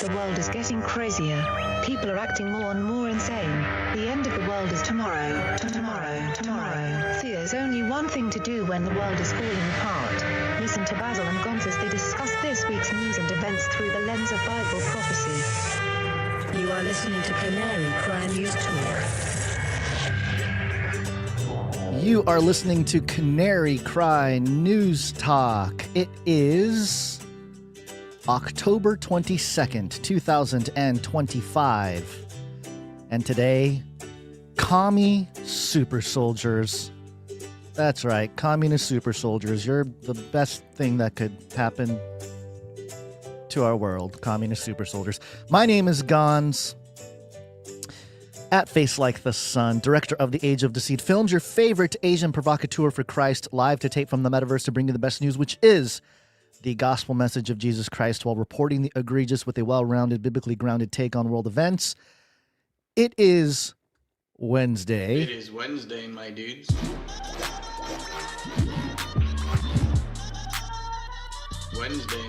The world is getting crazier. People are acting more and more insane. The end of the world is tomorrow. Tomorrow. There's only one thing to do when the world is falling apart. Listen to Basil and Gonz as they discuss this week's news and events through the lens of Bible prophecy. You are listening to Canary Cry News Talk. You are listening to Canary Cry News Talk. It is October 22nd, 2025. And today, commie super soldiers. That's right, communist super soldiers. You're the best thing that could happen to our world, communist super soldiers. My name is Gonz. At Face Like the Sun, director of the Age of Deceit Films, your favorite Asian provocateur for Christ, live to tape from the metaverse to bring you the best news, which is the gospel message of Jesus Christ while reporting the egregious with a well-rounded, biblically grounded take on world events. It is Wednesday. It is Wednesday, my dudes. Wednesday.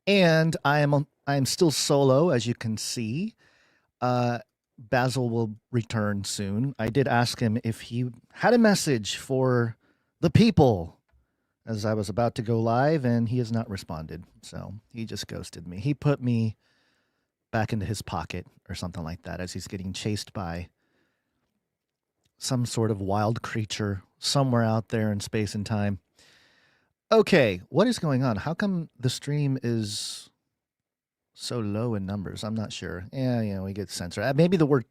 And I am still solo, as you can see. Basil will return soon. I did ask him if he had a message for the people as I was about to go live, and he has not responded. So he just ghosted me. He put me back into his pocket or something like that as he's getting chased by some sort of wild creature somewhere out there in space and time. Okay, what is going on? How come the stream is so low in numbers? I'm not sure. Yeah, we get censored. Maybe the word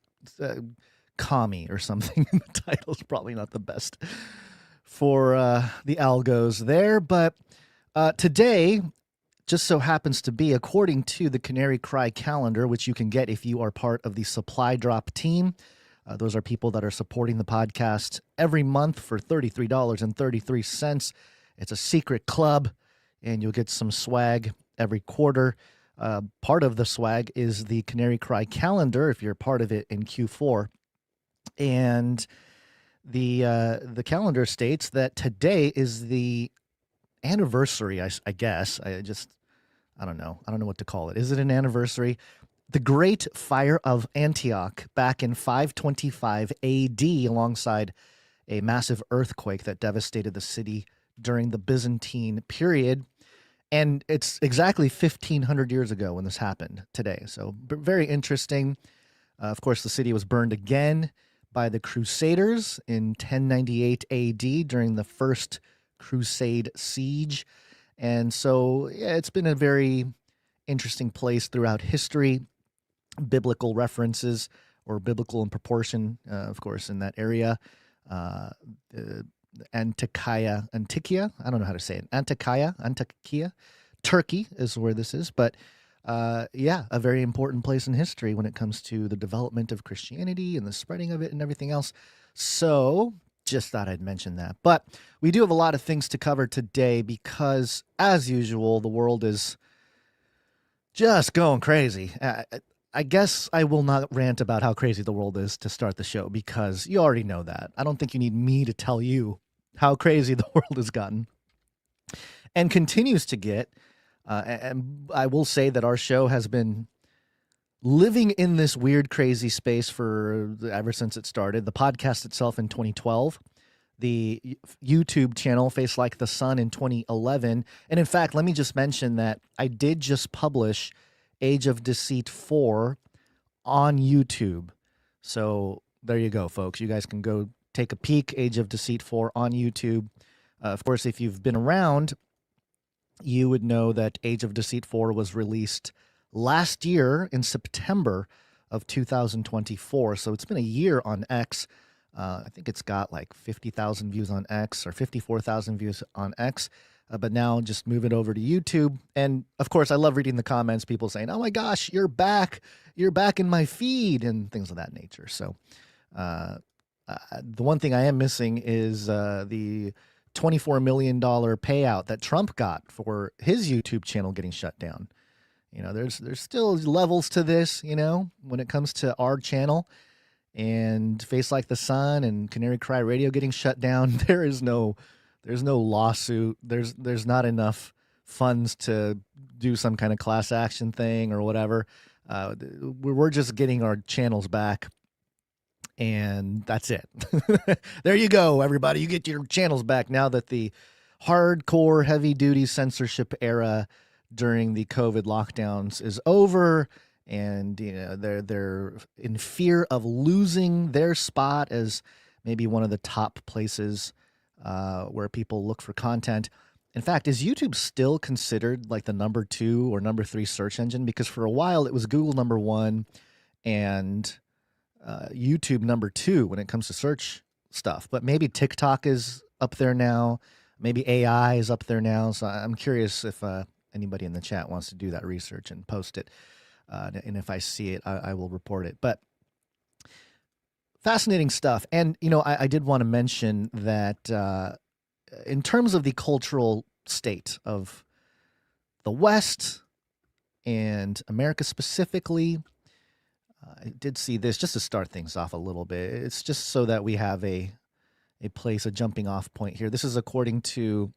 commie or something in the title is probably not the best for the algos there. But today just so happens to be, according to the Canary Cry calendar, which you can get if you are part of the Supply Drop team. Those are people that are supporting the podcast every month for $33.33. It's a secret club, and you'll get some swag every quarter. Part of the swag is the Canary Cry calendar, if you're part of it in Q4. And the calendar states that today is the anniversary, I guess. I don't know. I don't know what to call it. Is it an anniversary? The Great Fire of Antioch back in 525 AD, alongside a massive earthquake that devastated the city during the Byzantine period. And it's exactly 1,500 years ago when this happened today. So very interesting. Of course, the city was burned again by the Crusaders in 1098 AD during the First Crusade siege. And so, yeah, it's been a very interesting place throughout history. Biblical references, or biblical in proportion, of course, in that area. Antakya, I don't know how to say it. Antakya, Turkey is where this is. But yeah, a very important place in history when it comes to the development of Christianity and the spreading of it and everything else. So just thought I'd mention that. But we do have a lot of things to cover today because, as usual, the world is just going crazy. I guess I will not rant about how crazy the world is to start the show because you already know that. I don't think you need me to tell you how crazy the world has gotten and continues to get. And I will say that our show has been living in this weird, crazy space ever since it started. The podcast itself in 2012, the YouTube channel Face Like the Sun in 2011. And in fact, let me just mention that I did just publish Age of Deceit 4 on YouTube. So there you go, folks. You guys can go take a peek. Age of Deceit 4 on YouTube. Of course, if you've been around, you would know that Age of Deceit 4 was released last year in September of 2024. So it's been a year on X. I think it's got like 50,000 views on X or 54,000 views on X. But now just move it over to YouTube. And of course, I love reading the comments, people saying, oh my gosh, you're back in my feed and things of that nature. So the one thing I am missing is the $24 million payout that Trump got for his YouTube channel getting shut down. You know, there's still levels to this, you know, when it comes to our channel and Face Like the Sun and Canary Cry Radio getting shut down. There's no lawsuit. There's not enough funds to do some kind of class action thing or whatever. We're just getting our channels back, and that's it. There you go, everybody. You get your channels back now that the hardcore, heavy-duty censorship era during the COVID lockdowns is over, and they're in fear of losing their spot as maybe one of the top places where people look for content. In fact, is YouTube still considered like the number 2 or number 3 search engine? Because for a while it was Google number 1 and YouTube number 2 when it comes to search stuff. But maybe TikTok is up there now. Maybe AI is up there now. So I'm curious if anybody in the chat wants to do that research and post it. And if I see it, I will report it. But fascinating stuff. And, I did want to mention that in terms of the cultural state of the West and America specifically, I did see this just to start things off a little bit. It's just so that we have a place, a jumping off point here. This is according to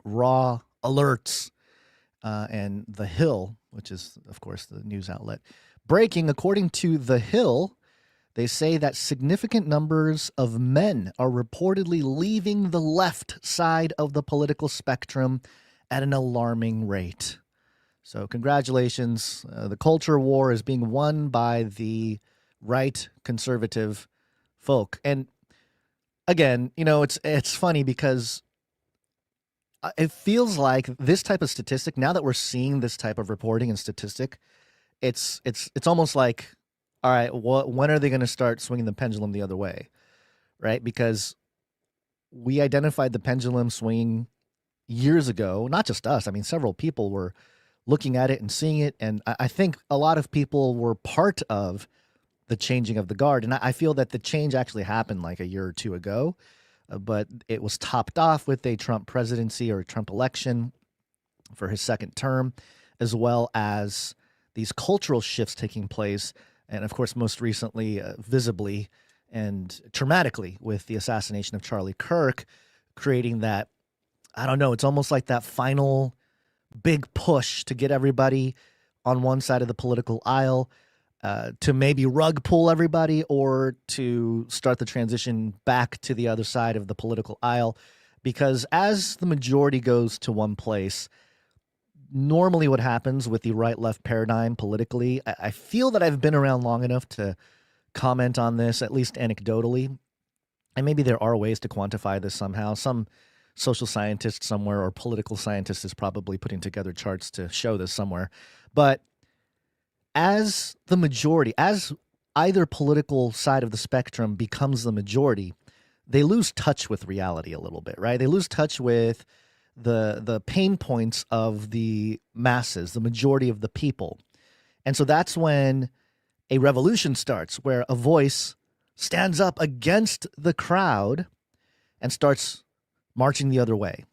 Raw Alerts and The Hill, which is, of course, the news outlet. Breaking, according to The Hill, they say that significant numbers of men are reportedly leaving the left side of the political spectrum at an alarming rate. So congratulations. The culture war is being won by the right conservative folk. And again, it's funny because it feels like this type of statistic, now that we're seeing this type of reporting and statistic, it's almost like, all right, when are they going to start swinging the pendulum the other way, right? Because we identified the pendulum swinging years ago, not just us. I mean, several people were looking at it and seeing it, and I think a lot of people were part of the changing of the guard. And I feel that the change actually happened like a year or two ago, but it was topped off with a Trump presidency or a Trump election for his second term, as well as these cultural shifts taking place. And of course, most recently, visibly and traumatically with the assassination of Charlie Kirk, creating that, I don't know, it's almost like that final big push to get everybody on one side of the political aisle, to maybe rug pull everybody or to start the transition back to the other side of the political aisle. Because as the majority goes to one place, normally what happens with the right-left paradigm politically, I feel that I've been around long enough to comment on this, at least anecdotally, and maybe there are ways to quantify this somehow. Some social scientist somewhere or political scientist is probably putting together charts to show this somewhere. But as the majority, as either political side of the spectrum becomes the majority, they lose touch with reality a little bit, right? They lose touch with the pain points of the masses, the majority of the people. And so that's when a revolution starts, where a voice stands up against the crowd and starts marching the other way,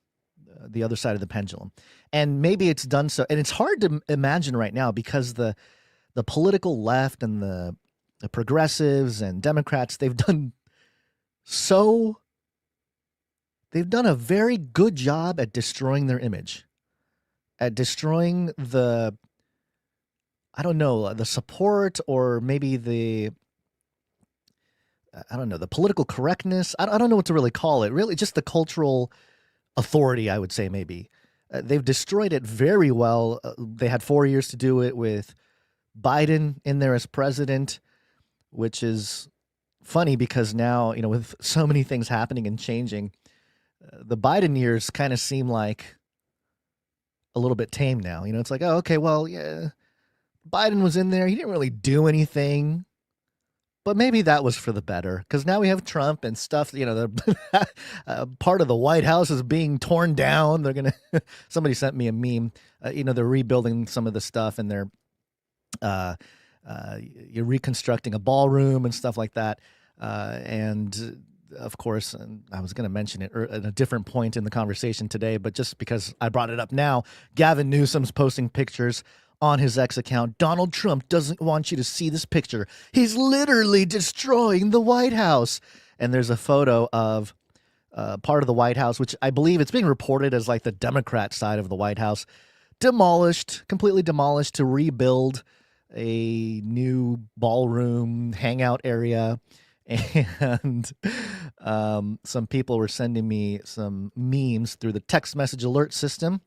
the other side of the pendulum. And maybe it's done so. And it's hard to imagine right now because the political left and the progressives and Democrats, they've done a very good job at destroying their image, at destroying the support, or maybe the political correctness. I don't know what to really call it. Really, just the cultural authority, I would say, maybe. They've destroyed it very well. They had 4 years to do it with Biden in there as president, which is funny because now, with so many things happening and changing, the Biden years kind of seem like a little bit tame now. It's like, oh, okay, well, yeah, Biden was in there. He didn't really do anything, but maybe that was for the better because now we have Trump and stuff. The part of the White House is being torn down. They're going to, somebody sent me a meme, they're rebuilding some of the stuff and they're you're reconstructing a ballroom and stuff like that. And of course, and I was going to mention it at a different point in the conversation today, but just because I brought it up now, Gavin Newsom's posting pictures on his X account. Donald Trump doesn't want you to see this picture. He's literally destroying the White House. And there's a photo of part of the White House, which I believe it's being reported as like the Democrat side of the White House, completely demolished to rebuild a new ballroom hangout area. And some people were sending me some memes through the text message alert system,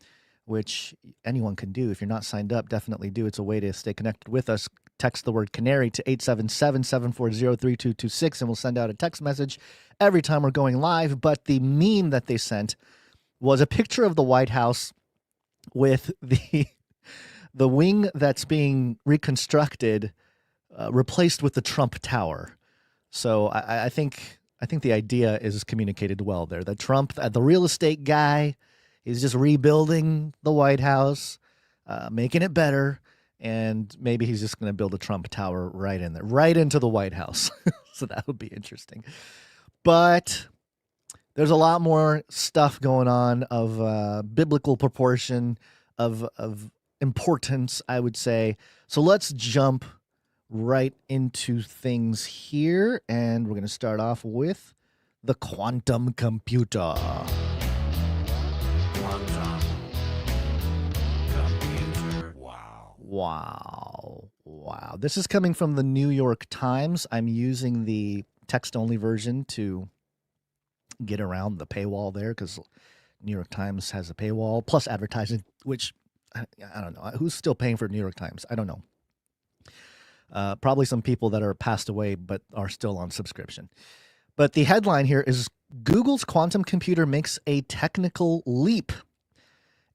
which anyone can do. If you're not signed up, definitely do. It's a way to stay connected with us. Text the word Canary to 877-740-3226, and we'll send out a text message every time we're going live. But the meme that they sent was a picture of the White House with the wing that's being reconstructed replaced with the Trump Tower. So I think the idea is communicated well there. That Trump, the real estate guy, is just rebuilding the White House, making it better. And maybe he's just going to build a Trump Tower right in there, right into the White House. So that would be interesting. But there's a lot more stuff going on of biblical proportion, of importance, I would say. So let's jump right into things here. And we're going to start off with the quantum computer. Wow. This is coming from the New York Times. I'm using the text-only version to get around the paywall there because New York Times has a paywall, plus advertising, which I don't know. Who's still paying for New York Times? I don't know. Probably some people that are passed away but are still on subscription. But the headline here is Google's quantum computer makes a technical leap.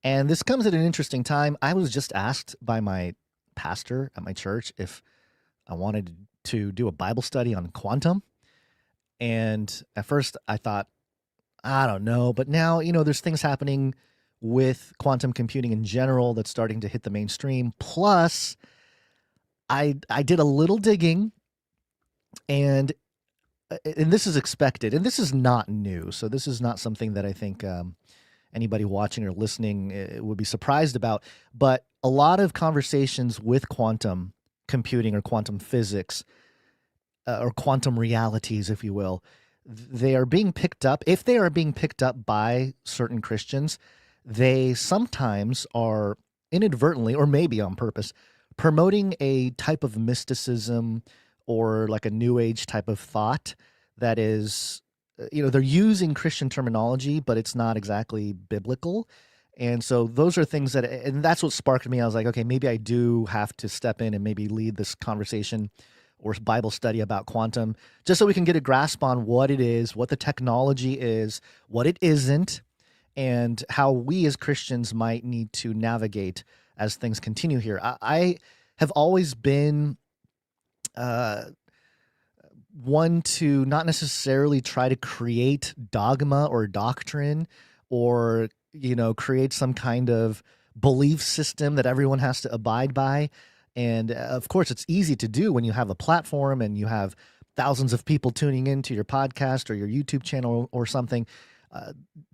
And this comes at an interesting time. I was just asked by my pastor at my church if I wanted to do a Bible study on quantum. And at first I thought, I don't know. But now, there's things happening with quantum computing in general that's starting to hit the mainstream. Plus, I did a little digging, and this is expected, and this is not new. So this is not something that I think anybody watching or listening would be surprised about. But a lot of conversations with quantum computing or quantum physics or quantum realities, if you will, they are being picked up. If they are being picked up by certain Christians, they sometimes are inadvertently, or maybe on purpose, promoting a type of mysticism or like a new age type of thought that is, they're using Christian terminology, but it's not exactly biblical. And so those are things and that's what sparked me. I was like, okay, maybe I do have to step in and maybe lead this conversation or Bible study about quantum, just so we can get a grasp on what it is, what the technology is, what it isn't, and how we as Christians might need to navigate as things continue here. I have always been one to not necessarily try to create dogma or doctrine or, create some kind of belief system that everyone has to abide by. And of course, it's easy to do when you have a platform and you have thousands of people tuning into your podcast or your YouTube channel or something.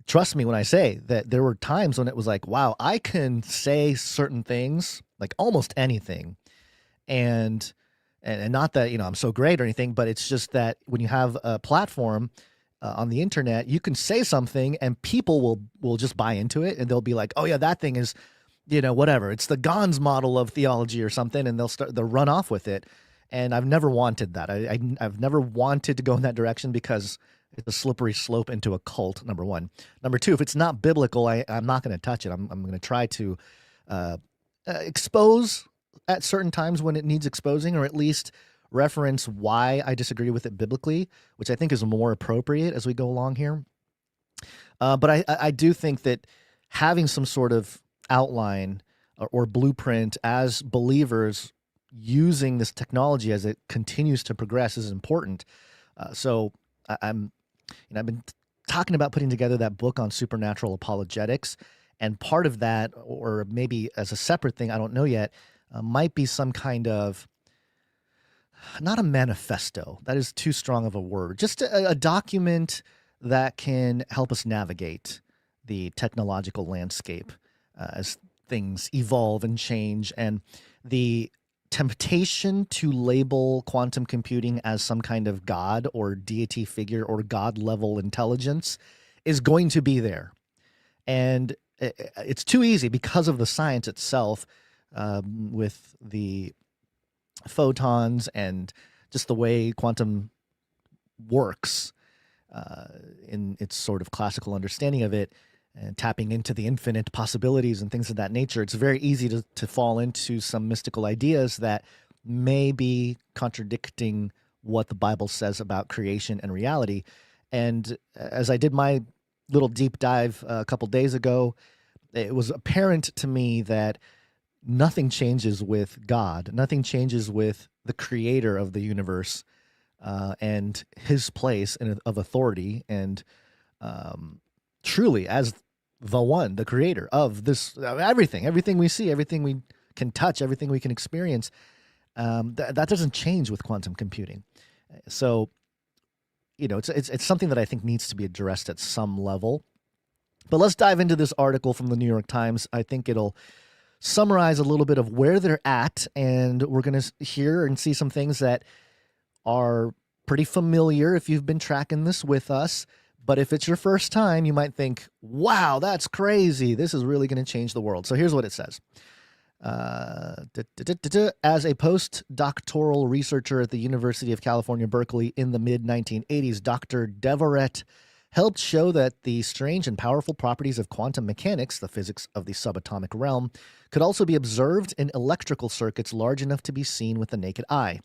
Trust me when I say that there were times when it was like, wow, I can say certain things, like almost anything. And not that, I'm so great or anything, but it's just that when you have a platform on the internet, you can say something and people will just buy into it, and they'll be like, oh yeah, that thing is, whatever. It's the Gans model of theology or something, and they'll run off with it. And I've never wanted that. I've never wanted to go in that direction because it's a slippery slope into a cult, number one. Number two, if it's not biblical, I'm not going to touch it. I'm going to try to expose at certain times when it needs exposing, or at least reference why I disagree with it biblically, which I think is more appropriate as we go along here. But I do think that having some sort of outline or blueprint as believers using this technology as it continues to progress is important. So I've been talking about putting together that book on supernatural apologetics, and part of that, or maybe as a separate thing, I don't know yet, might be some kind of, not a manifesto, that is too strong of a word, just a document that can help us navigate the technological landscape as things evolve and change. And the temptation to label quantum computing as some kind of God or deity figure or God level intelligence is going to be there. And it's too easy because of the science itself, with the photons and just the way quantum works, in its sort of classical understanding of it, and tapping into the infinite possibilities and things of that nature. It's very easy to fall into some mystical ideas that may be contradicting what the Bible says about creation and reality. And as I did my little deep dive a couple days ago, it was apparent to me that nothing changes with God. Nothing changes with the creator of the universe, and his place of authority, and truly as the one, the creator of this, everything we see, everything we can touch, everything we can experience. That doesn't change with quantum computing. So, it's something that I think needs to be addressed at some level. But let's dive into this article from the New York Times. I think it'll summarize a little bit of where they're at, and we're going to hear and see some things that are pretty familiar if you've been tracking this with us. But if it's your first time, you might think, wow, that's crazy. This is really going to change the world. So here's what it says. As a postdoctoral researcher at the University of California, Berkeley in the mid-1980s, Dr. Devoret helped show that the strange and powerful properties of quantum mechanics, the physics of the subatomic realm, could also be observed in electrical circuits large enough to be seen with the naked eye.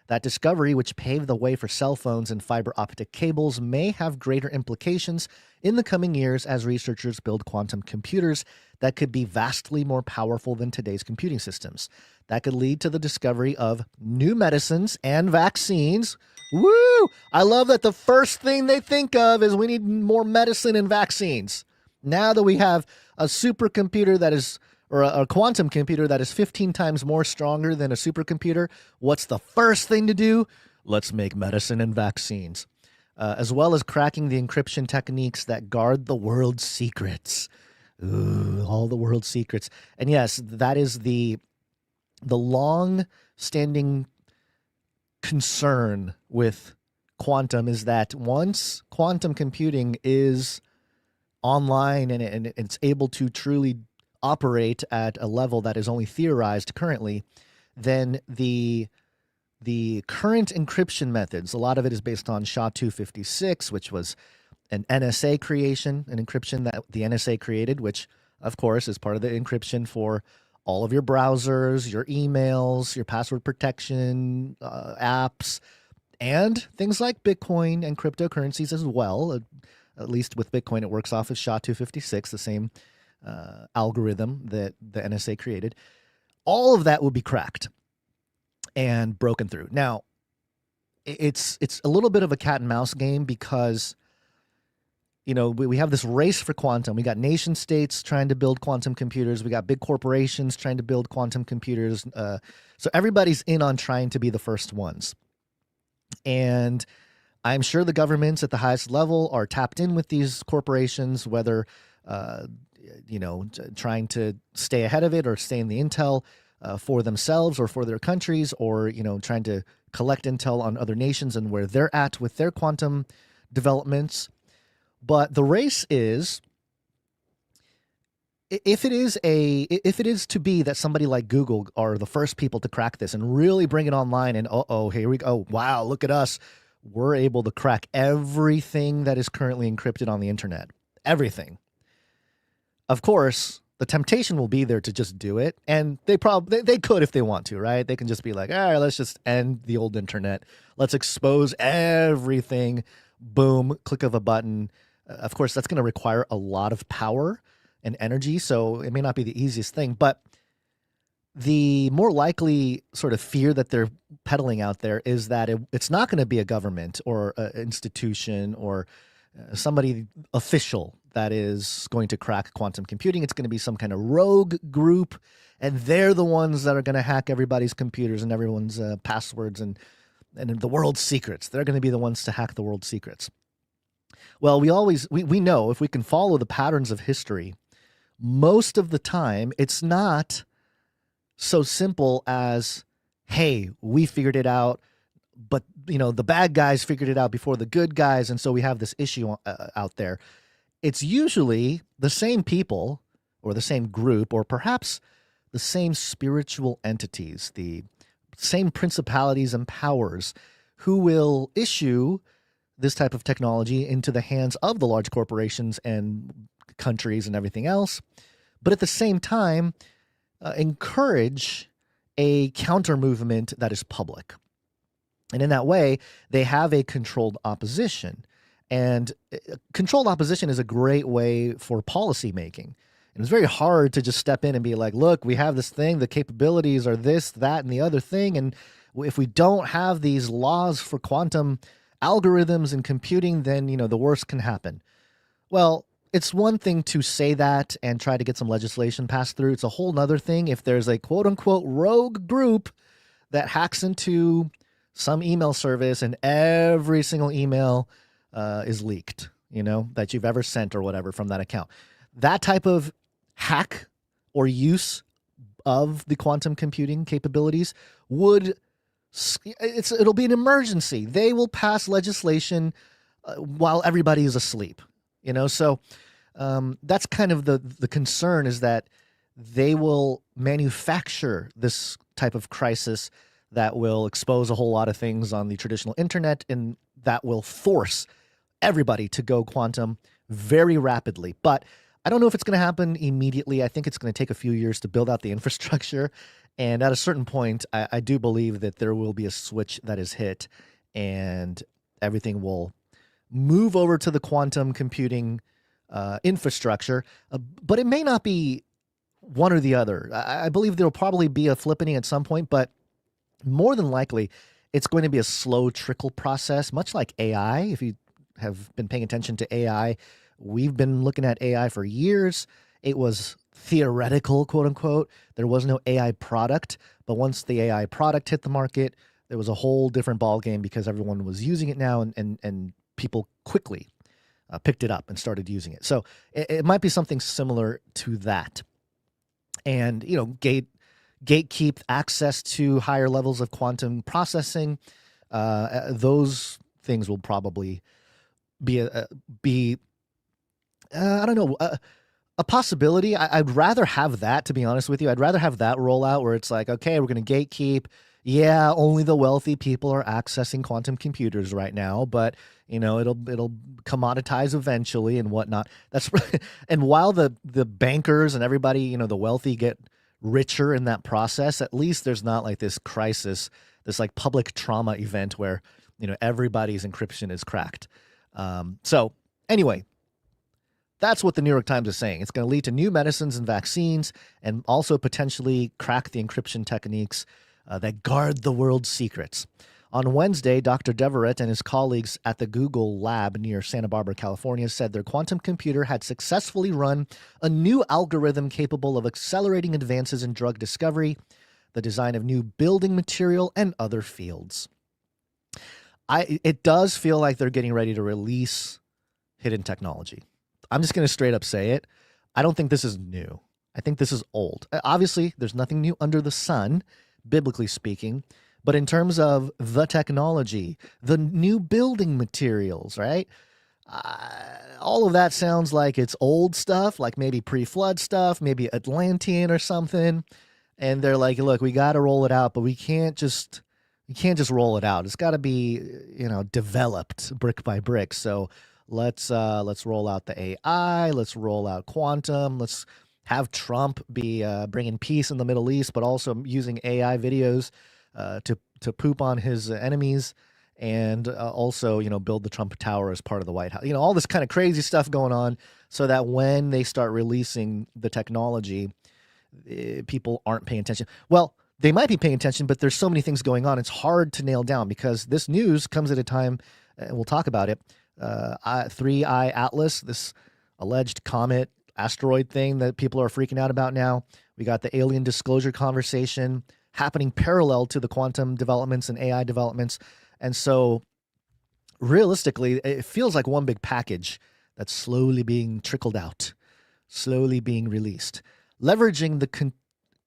That discovery, which paved the way for cell phones and fiber optic cables, may have greater implications in the coming years as researchers build quantum computers that could be vastly more powerful than today's computing systems. That could lead to the discovery of new medicines and vaccines. Woo! I love that the first thing they think of is we need more medicine and vaccines. Now that we have a supercomputer that is, or a quantum computer that is 15 times more stronger than a supercomputer, what's the first thing to do? Let's make medicine and vaccines. As well as cracking the encryption techniques that guard the world's secrets. Ooh, all the world's secrets. And yes, that is the long-standing concern with quantum, is that once quantum computing is online and it's able to truly operate at a level that is only theorized currently, then the current encryption methods, a lot of it is based on SHA-256, which was an NSA creation, an encryption that the NSA created, which of course is part of the encryption for all of your browsers, your emails, your password protection, apps, and things like Bitcoin and cryptocurrencies as well. At least with Bitcoin, it works off of SHA-256, the same algorithm that the NSA created. All of that will be cracked and broken through. Now, it's a little bit of a cat and mouse game because, we have this race for quantum. We got nation states trying to build quantum computers. We got big corporations trying to build quantum computers. So everybody's in on trying to be the first ones. And I'm sure the governments at the highest level are tapped in with these corporations, whether, trying to stay ahead of it or stay in the intel for themselves or for their countries, or, trying to collect intel on other nations and where they're at with their quantum developments. But the race is, if it is to be that somebody like Google are the first people to crack this and really bring it online, and here we go, wow, look at us, we're able to crack everything that is currently encrypted on the internet, everything. Of course, the temptation will be there to just do it, and they could if they want to, right? They can just be like, all right, let's just end the old internet, let's expose everything, boom, click of a button. Of course, that's going to require a lot of power and energy, so it may not be the easiest thing, but the more likely sort of fear that they're peddling out there is that it's not going to be a government or an institution or somebody official that is going to crack quantum computing. It's going to be some kind of rogue group, and they're the ones that are going to hack everybody's computers and everyone's passwords and the world's secrets. They're going to be the ones to hack the world's secrets. Well, we know, if we can follow the patterns of history, most of the time it's not so simple as, hey, we figured it out, but the bad guys figured it out before the good guys, and so we have this issue out there. it's usually the same people or the same group or perhaps the same spiritual entities, the same principalities and powers who will issue this type of technology into the hands of the large corporations and countries and everything else, but at the same time, encourage a counter movement that is public. And in that way, they have a controlled opposition. And controlled opposition is a great way for policy making. And it's very hard to just step in and be like, look, we have this thing, the capabilities are this, that, and the other thing. And if we don't have these laws for quantum algorithms and computing, then, the worst can happen. Well, it's one thing to say that and try to get some legislation passed through. It's a whole nother thing if there's a quote unquote rogue group that hacks into some email service and every single email is leaked, that you've ever sent or whatever from that account. That type of hack or use of the quantum computing capabilities it'll be an emergency. They will pass legislation while everybody is asleep, So that's kind of the concern, is that they will manufacture this type of crisis that will expose a whole lot of things on the traditional internet, and that will force everybody to go quantum very rapidly. But I don't know if it's going to happen immediately. I think it's going to take a few years to build out the infrastructure. And at a certain point, I do believe that there will be a switch that is hit and everything will move over to the quantum computing infrastructure. But it may not be one or the other. I believe there will probably be a flippening at some point, but more than likely, it's going to be a slow trickle process, much like AI. If you have been paying attention to AI, we've been looking at AI for years. It was theoretical, quote unquote. There was no AI product, but once the AI product hit the market, there was a whole different ballgame because everyone was using it now, and people quickly picked it up and started using it. So it might be something similar to that. And, gatekeep access to higher levels of quantum processing. Those things will probably be I don't know, a possibility. I'd rather have that, to be honest with you. I'd rather have that roll out where it's like, okay, we're going to gatekeep. Yeah, only the wealthy people are accessing quantum computers right now, but it'll commoditize eventually and whatnot. That's and while the bankers and everybody, the wealthy get richer in that process, at least there's not like this crisis, this like public trauma event where everybody's encryption is cracked. So anyway, that's what the New York Times is saying. It's going to lead to new medicines and vaccines, and also potentially crack the encryption techniques that guard the world's secrets. On Wednesday, Dr. Deverett and his colleagues at the Google lab near Santa Barbara, California, said their quantum computer had successfully run a new algorithm capable of accelerating advances in drug discovery, the design of new building material, and other fields. It does feel like they're getting ready to release hidden technology. I'm just going to straight up say it. I don't think this is new. I think this is old. Obviously, there's nothing new under the sun, biblically speaking. But in terms of the technology, the new building materials, right? All of that sounds like it's old stuff, like maybe pre-flood stuff, maybe Atlantean or something. And they're like, look, we got to roll it out, but we can't just roll it out. It's got to be, developed brick by brick. So let's roll out the AI. Let's roll out quantum. Let's have Trump be bringing peace in the Middle East, but also using AI videos to poop on his enemies, and also, build the Trump Tower as part of the White House. All this kind of crazy stuff going on, so that when they start releasing the technology, people aren't paying attention. Well, they might be paying attention, but there's so many things going on. It's hard to nail down because this news comes at a time, and we'll talk about it. 3I Atlas, this alleged comet asteroid thing that people are freaking out about now. We got the alien disclosure conversation happening parallel to the quantum developments and AI developments. And so realistically, it feels like one big package that's slowly being trickled out, slowly being released. Leveraging the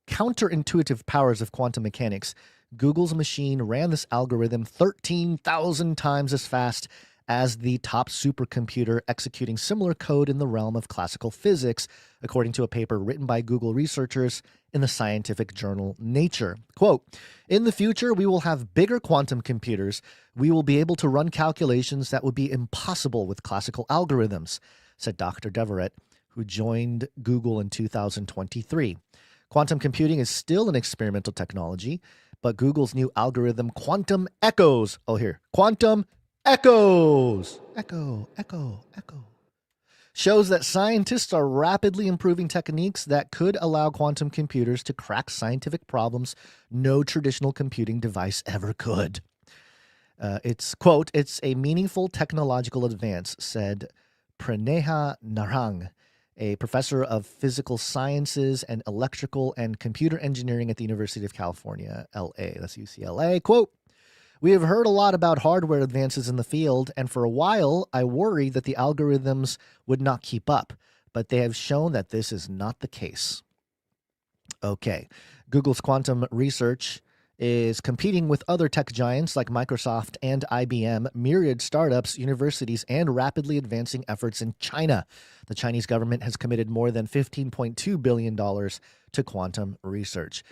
counterintuitive powers of quantum mechanics, Google's machine ran this algorithm 13,000 times as fast as the top supercomputer executing similar code in the realm of classical physics, according to a paper written by Google researchers in the scientific journal Nature. Quote, "In the future, we will have bigger quantum computers. We will be able to run calculations that would be impossible with classical algorithms," said Dr. Deverett, who joined Google in 2023. Quantum computing is still an experimental technology, but Google's new algorithm, Quantum Echoes, Quantum Echoes, echo, shows that scientists are rapidly improving techniques that could allow quantum computers to crack scientific problems no traditional computing device ever could. It's, quote, "It's a meaningful technological advance," said Praneha Narang, a professor of physical sciences and electrical and computer engineering at the University of California, LA. That's UCLA. Quote, "We have heard a lot about hardware advances in the field, and for a while I worried that the algorithms would not keep up, but they have shown that this is not the case." Okay, Google's quantum research is competing with other tech giants like Microsoft and IBM, myriad startups, universities, and rapidly advancing efforts in China. The Chinese government has committed more than $15.2 billion to quantum research.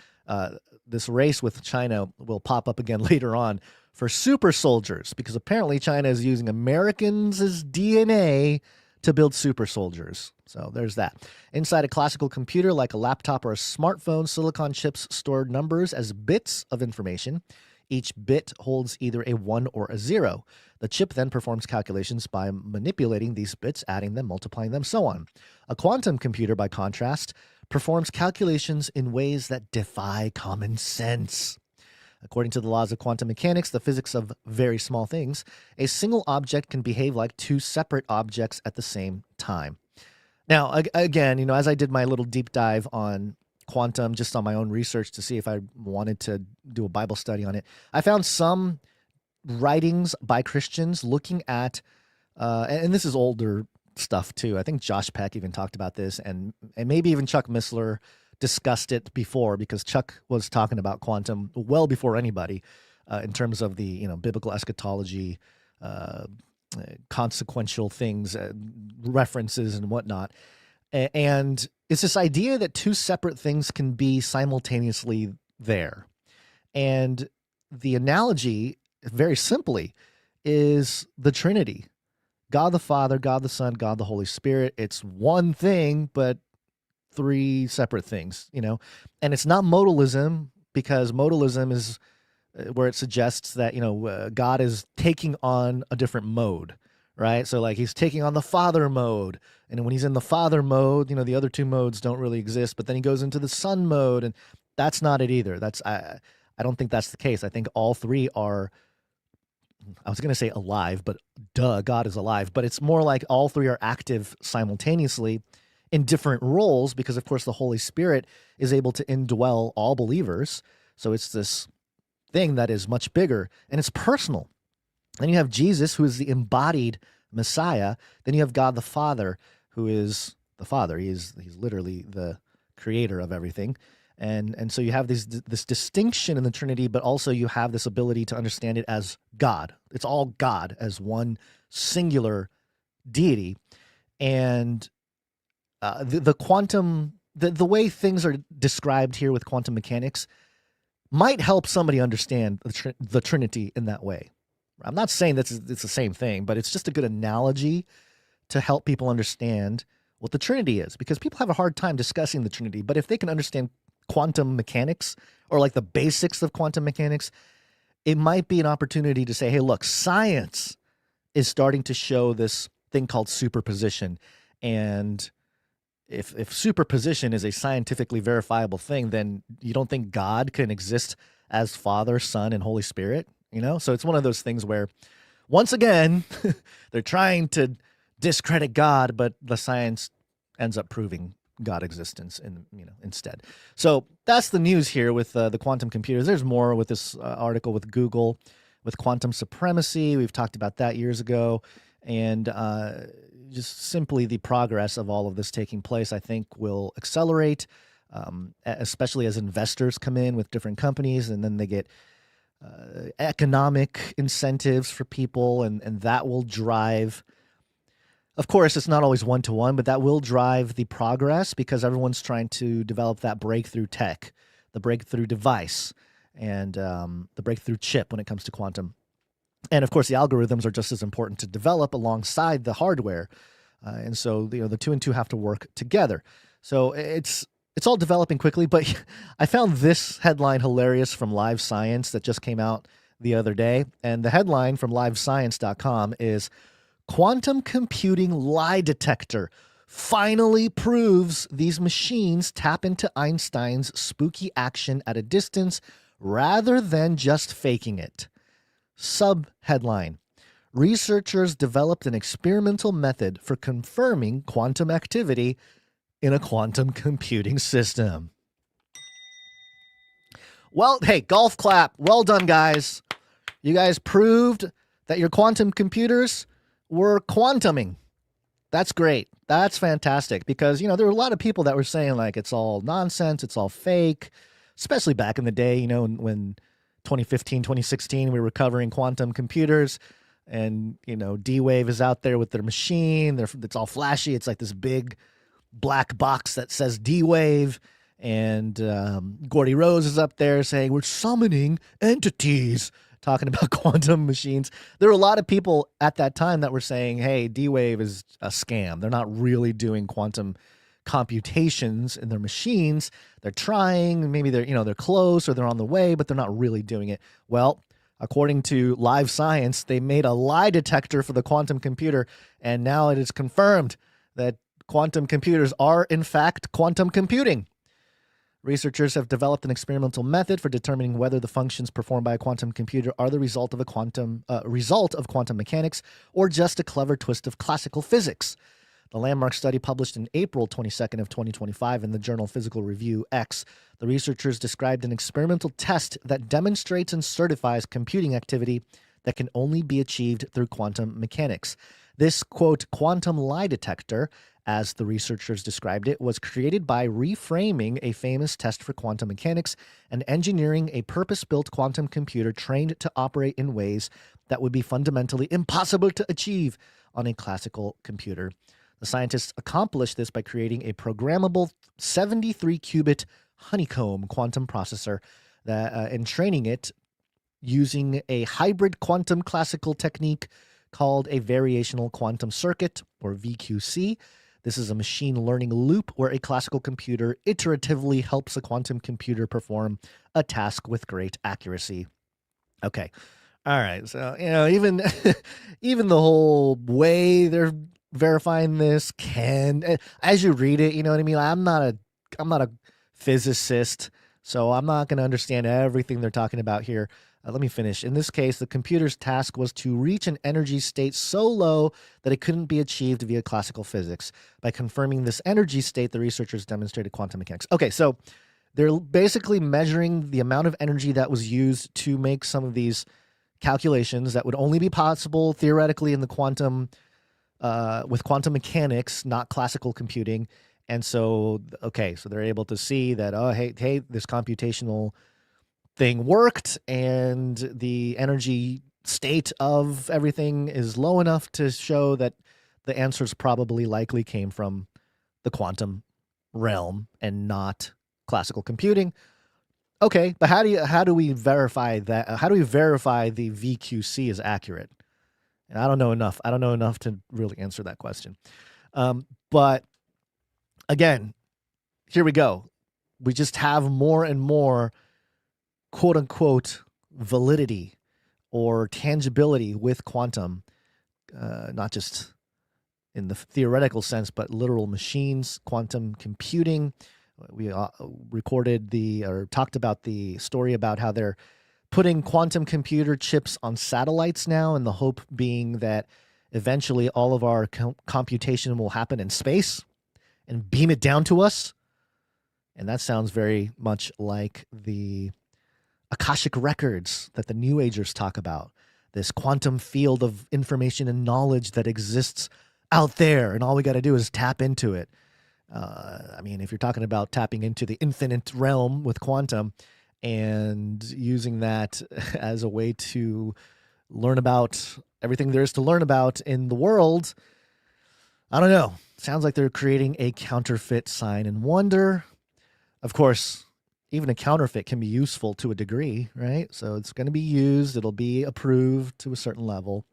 This race with China will pop up again later on for super soldiers, because apparently China is using Americans' DNA to build super soldiers. So there's that. Inside a classical computer like a laptop or a smartphone, silicon chips store numbers as bits of information. Each bit holds either a 1 or a 0. The chip then performs calculations by manipulating these bits, adding them, multiplying them, so on. A quantum computer, by contrast, performs calculations in ways that defy common sense. According to the laws of quantum mechanics, the physics of very small things, a single object can behave like two separate objects at the same time. Now, again, as I did my little deep dive on quantum just on my own research to see if I wanted to do a Bible study on it, I found some writings by Christians looking at, and this is older stuff too. I think Josh Peck even talked about this, and maybe even Chuck Missler discussed it before, because Chuck was talking about quantum well before anybody in terms of the biblical eschatology, consequential things, references and whatnot. And it's this idea that two separate things can be simultaneously there. And the analogy, very simply, is the Trinity. God the Father, God the Son, God the Holy Spirit. It's one thing, but three separate things, and it's not modalism, because modalism is where it suggests that, God is taking on a different mode, right? So like he's taking on the Father mode, and when he's in the Father mode, the other two modes don't really exist, but then he goes into the Son mode, and that's not it either. I don't think that's the case. I think all three are, I was going to say alive, but God is alive, but it's more like all three are active simultaneously in different roles, because of course the Holy Spirit is able to indwell all believers. So it's this thing that is much bigger and it's personal. Then you have Jesus, who is the embodied Messiah. Then you have God the Father, who is the Father. He's literally the creator of everything. And so you have this distinction in the Trinity, but also you have this ability to understand it as God. It's all God as one singular deity. And the quantum, the way things are described here with quantum mechanics might help somebody understand the Trinity in that way. I'm not saying that it's the same thing, but it's just a good analogy to help people understand what the Trinity is, because people have a hard time discussing the Trinity. But if they can understand quantum mechanics, or like the basics of quantum mechanics, it might be an opportunity to say, hey, look, science is starting to show this thing called superposition. And if superposition is a scientifically verifiable thing, then you don't think God can exist as Father, Son, and Holy Spirit, So it's one of those things where, once again, they're trying to discredit God, but the science ends up proving God existence instead. So that's the news here with the quantum computers. There's more with this article with Google, with quantum supremacy. We've talked about that years ago. And just simply the progress of all of this taking place, I think, will accelerate, especially as investors come in with different companies, and then they get economic incentives for people, and that will drive. Of course, it's not always one-to-one, but that will drive the progress because everyone's trying to develop that breakthrough tech, the breakthrough device, and the breakthrough chip when it comes to quantum. And of course, the algorithms are just as important to develop alongside the hardware. And so, the two and two have to work together. So it's all developing quickly, but I found this headline hilarious from Live Science that just came out the other day. And the headline from livescience.com is "Quantum Computing Lie Detector Finally Proves These Machines Tap into Einstein's Spooky Action at a Distance Rather Than Just Faking It." Sub-headline: Researchers developed an experimental method for confirming quantum activity in a quantum computing system. Well, hey, golf clap. Well done, guys. You guys proved that your quantum computers were quantuming. That's great. That's fantastic because, there were a lot of people that were saying like it's all nonsense, it's all fake, especially back in the day, when 2015, 2016, we were covering quantum computers and, D-Wave is out there with their machine. It's all flashy. It's like this big black box that says D-Wave. And Gordy Rose is up there saying we're summoning entities, talking about quantum machines. There were a lot of people at that time that were saying, hey, D-Wave is a scam. They're not really doing quantum computations in their machines. They're trying, maybe they're close or they're on the way, but they're not really doing it. Well, according to Live Science, they made a lie detector for the quantum computer, and now it is confirmed that quantum computers are in fact quantum computing. Researchers have developed an experimental method for determining whether the functions performed by a quantum computer are the result of quantum mechanics or just a clever twist of classical physics. The landmark study published in April 22nd of 2025 in the journal Physical Review X, the researchers described an experimental test that demonstrates and certifies computing activity that can only be achieved through quantum mechanics. This, quote, quantum lie detector, as the researchers described it, was created by reframing a famous test for quantum mechanics and engineering a purpose-built quantum computer trained to operate in ways that would be fundamentally impossible to achieve on a classical computer. The scientists accomplished this by creating a programmable 73-qubit honeycomb quantum processor and training it using a hybrid quantum classical technique called a variational quantum circuit, or VQC. This is a machine learning loop where a classical computer iteratively helps a quantum computer perform a task with great accuracy. Okay. All right. So, even even the whole way they're verifying this as you read it, you know what I mean? I'm not a physicist, so I'm not going to understand everything they're talking about here. Let me finish. In this case, the computer's task was to reach an energy state so low that it couldn't be achieved via classical physics. By confirming this energy state, the researchers demonstrated quantum mechanics. Okay, so they're basically measuring the amount of energy that was used to make some of these calculations that would only be possible theoretically in the quantum with quantum mechanics, not classical computing. And so, so they're able to see that, hey, this computational thing worked and the energy state of everything is low enough to show that the answers probably likely came from the quantum realm and not classical computing. Okay, but how do we verify that? How do we verify the VQC is accurate? And I don't know enough. I don't know enough to really answer that question. But again, here we go. We just have more and more quote unquote validity or tangibility with quantum, not just in the theoretical sense, but literal machines, quantum computing. We talked about the story about how they're putting quantum computer chips on satellites now, and the hope being that eventually all of our computation will happen in space and beam it down to us. And that sounds very much like the Akashic records that the New Agers talk about, this quantum field of information and knowledge that exists out there, and all we got to do is tap into it. If you're talking about tapping into the infinite realm with quantum, and using that as a way to learn about everything there is to learn about in the world. I don't know. Sounds like they're creating a counterfeit sign and wonder. Of course, even a counterfeit can be useful to a degree, right? So it's going to be used. It'll be approved to a certain level.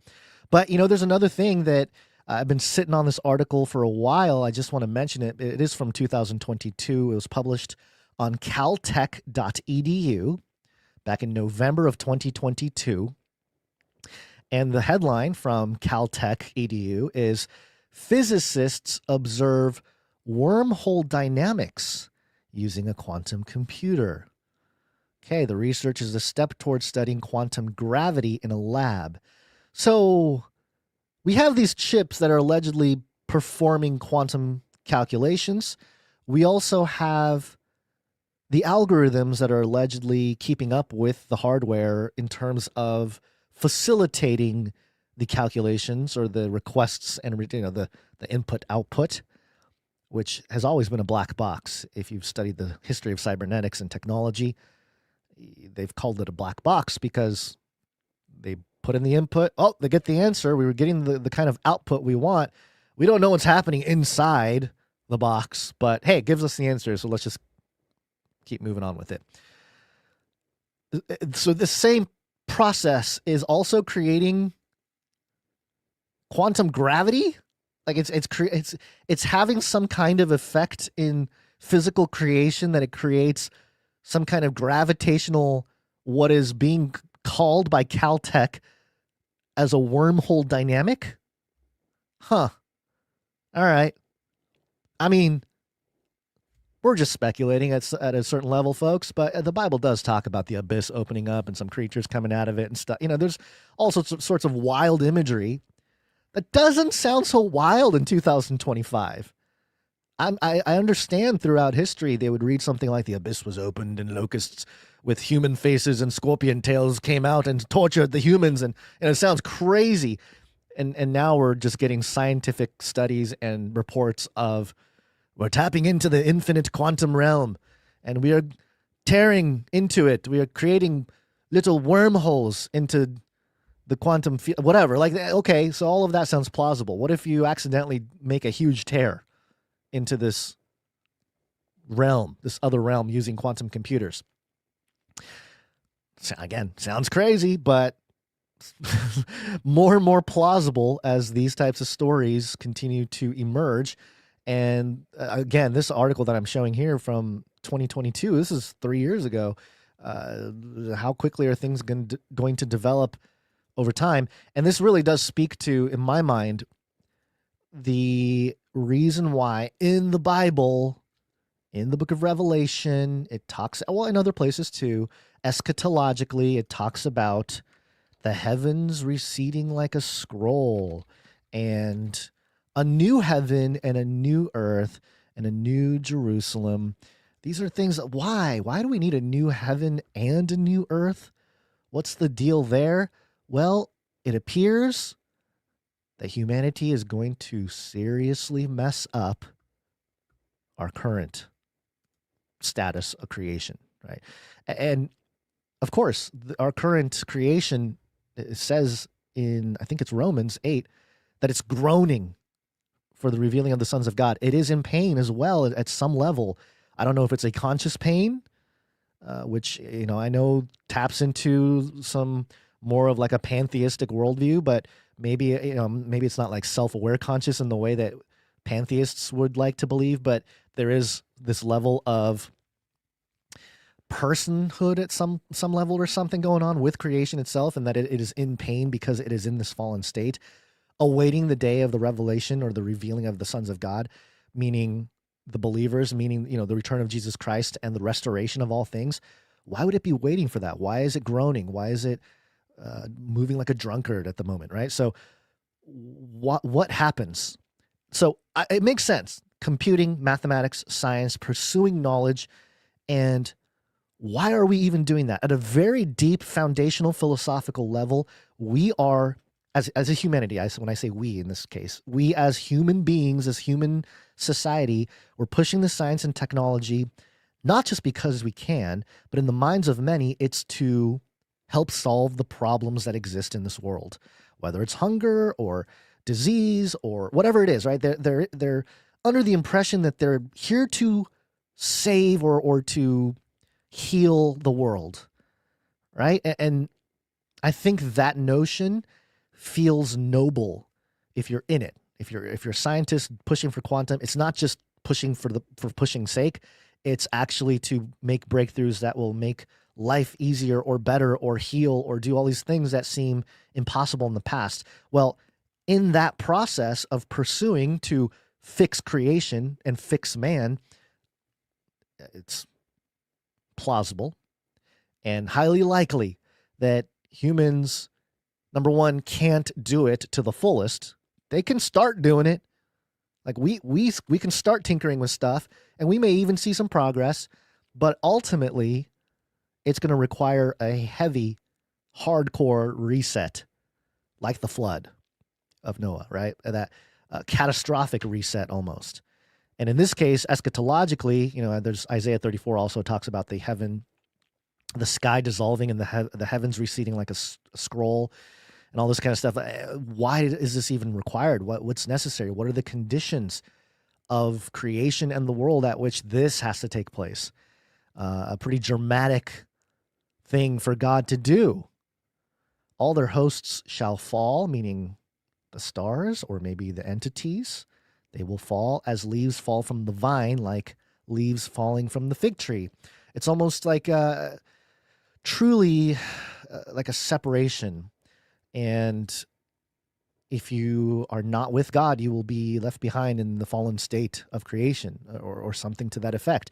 But, there's another thing that I've been sitting on this article for a while. I just want to mention it. It is from 2022. It was published on caltech.edu back in November of 2022. And the headline from caltech.edu is Physicists Observe Wormhole Dynamics Using a Quantum Computer. Okay, the research is a step towards studying quantum gravity in a lab. So we have these chips that are allegedly performing quantum calculations. We also have the algorithms that are allegedly keeping up with the hardware in terms of facilitating the calculations or the requests and the input output, which has always been a black box. If you've studied the history of cybernetics and technology, they've called it a black box because they put in the input. Oh, they get the answer. We were getting the kind of output we want. We don't know what's happening inside the box, but hey, it gives us the answer. So let's just keep moving on with it. So the same process is also creating quantum gravity. Like it's having some kind of effect in physical creation that it creates some kind of gravitational, what is being called by Caltech as a wormhole dynamic. Huh. All right. I mean, we're just speculating at a certain level, folks, but the Bible does talk about the abyss opening up and some creatures coming out of it and stuff. There's all sorts of wild imagery that doesn't sound so wild in 2025. I understand throughout history they would read something like the abyss was opened and locusts with human faces and scorpion tails came out and tortured the humans, and it sounds crazy. And now we're just getting scientific studies and reports of we're tapping into the infinite quantum realm and we are tearing into it. We are creating little wormholes into the quantum field, whatever. Like, okay, so all of that sounds plausible. What if you accidentally make a huge tear into this realm, this other realm using quantum computers? So again, sounds crazy, but more and more plausible as these types of stories continue to emerge. And again, this article that I'm showing here from 2022, this is 3 years ago. How quickly are things going to develop over time? And this really does speak to, in my mind, the reason why in the Bible, in the book of Revelation, it talks, well, in other places too, eschatologically, it talks about the heavens receding like a scroll and a new heaven and a new earth and a new Jerusalem. These are things that, why do we need a new heaven and a new earth? What's the deal there? Well, it appears that humanity is going to seriously mess up our current status of creation, right? And of course, our current creation says in, I think it's Romans 8, that it's groaning for the revealing of the sons of God. It is in pain as well at some level. I don't know if it's a conscious pain, which, I know taps into some more of like a pantheistic worldview, but maybe, maybe it's not like self-aware conscious in the way that pantheists would like to believe, but there is this level of personhood at some level or something going on with creation itself, and that it is in pain because it is in this fallen state, awaiting the day of the revelation or the revealing of the sons of God, meaning the believers, meaning, the return of Jesus Christ and the restoration of all things. Why would it be waiting for that? Why is it groaning? Why is it moving like a drunkard at the moment, right? So what happens? So it makes sense. Computing, mathematics, science, pursuing knowledge. And why are we even doing that? At a very deep foundational philosophical level, we are, as a humanity, when I say we in this case, we as human beings, as human society, we're pushing the science and technology not just because we can, but in the minds of many, it's to help solve the problems that exist in this world, whether it's hunger or disease or whatever it is, right? They're under the impression that they're here to save or to heal the world, right? And I think that notion feels noble if you're in it. If you're a scientist pushing for quantum, it's not just pushing for pushing's sake. It's actually to make breakthroughs that will make life easier or better or heal or do all these things that seem impossible in the past. Well, in that process of pursuing to fix creation and fix man, it's plausible and highly likely that humans, number one, can't do it to the fullest. They can start doing it. Like we can start tinkering with stuff, and we may even see some progress, but ultimately it's going to require a heavy, hardcore reset, like the flood of Noah, right? That catastrophic reset almost. And in this case, eschatologically, there's Isaiah 34 also talks about the the sky dissolving and the heavens receding like a scroll and all this kind of stuff. Why is this even required? What's necessary? What are the conditions of creation and the world at which this has to take place? A pretty dramatic thing for God to do. All their hosts shall fall, meaning the stars or maybe the entities. They will fall as leaves fall from the vine, like leaves falling from the fig tree. It's almost like truly like a separation. And if you are not with God, you will be left behind in the fallen state of creation or something to that effect.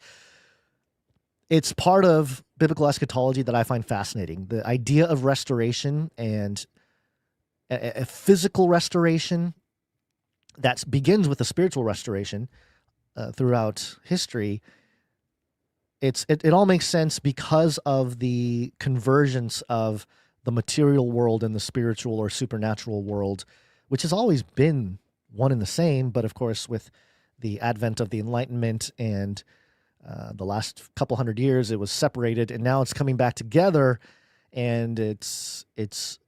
It's part of biblical eschatology that I find fascinating. The idea of restoration and a physical restoration that begins with a spiritual restoration throughout history. It all makes sense because of the convergence of the material world and the spiritual or supernatural world, which has always been one and the same. But of course, with the advent of the Enlightenment and the last couple hundred years, it was separated, and now it's coming back together. And it's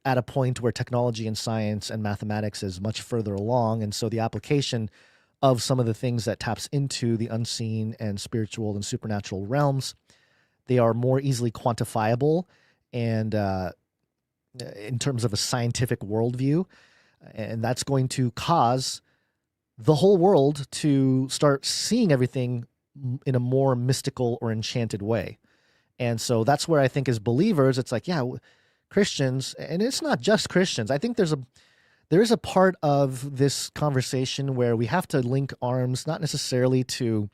at a point where technology and science and mathematics is much further along. And so the application of some of the things that taps into the unseen and spiritual and supernatural realms, they are more easily quantifiable and in terms of a scientific worldview. And that's going to cause the whole world to start seeing everything in a more mystical or enchanted way. And so that's where I think as believers, it's like, yeah, Christians, and it's not just Christians. I think there is a part of this conversation where we have to link arms, not necessarily to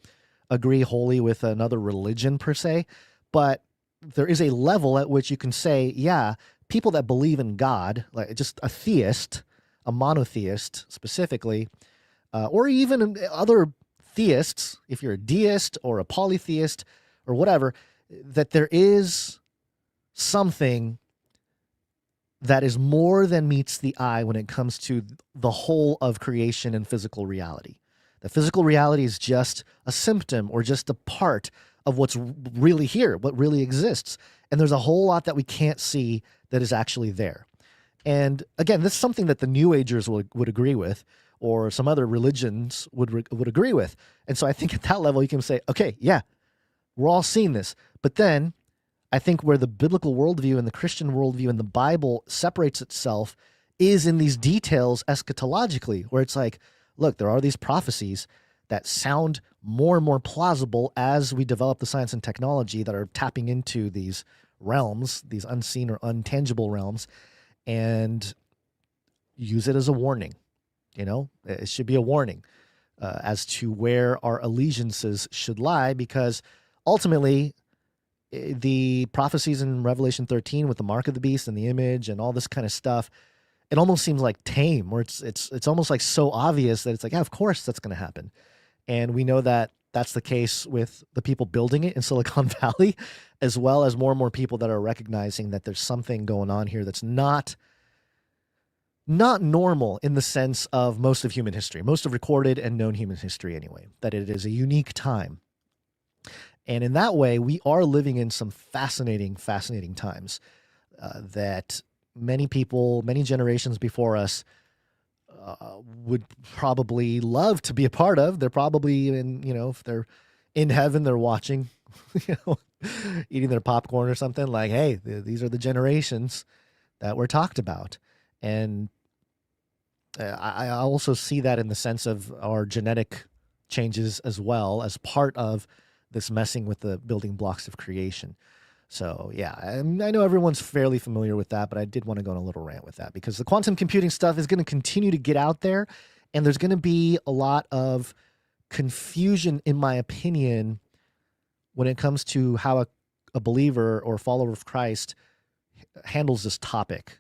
agree wholly with another religion per se, but there is a level at which you can say, yeah, people that believe in God, like just a theist, a monotheist specifically, or even other theists, if you're a deist or a polytheist or whatever, that there is something that is more than meets the eye when it comes to the whole of creation and physical reality. The physical reality is just a symptom or just a part of what's really here, what really exists. And there's a whole lot that we can't see that is actually there. And again, this is something that the New Agers would agree with, or some other religions would agree with. And so I think at that level, you can say, okay, yeah, we're all seeing this. But then I think where the biblical worldview and the Christian worldview and the Bible separates itself is in these details eschatologically, where it's like, look, there are these prophecies that sound more and more plausible as we develop the science and technology that are tapping into these realms, these unseen or untangible realms, and use it as a warning. It should be a warning as to where our allegiances should lie, because ultimately the prophecies in Revelation 13 with the mark of the beast and the image and all this kind of stuff, it almost seems like tame, where it's almost like so obvious that it's like, yeah, of course that's going to happen. And we know that that's the case with the people building it in Silicon Valley, as well as more and more people that are recognizing that there's something going on here that's not normal in the sense of most of human history, most of recorded and known human history anyway, that it is a unique time. And in that way, we are living in some fascinating times that many people, many generations before us would probably love to be a part of. They're probably if they're in heaven, they're watching, eating their popcorn or something like, hey, these are the generations that were talked about. And I also see that in the sense of our genetic changes as well as part of this messing with the building blocks of creation. So yeah, I know everyone's fairly familiar with that, but I did want to go on a little rant with that because the quantum computing stuff is going to continue to get out there, and there's going to be a lot of confusion, in my opinion, when it comes to how a believer or follower of Christ handles this topic.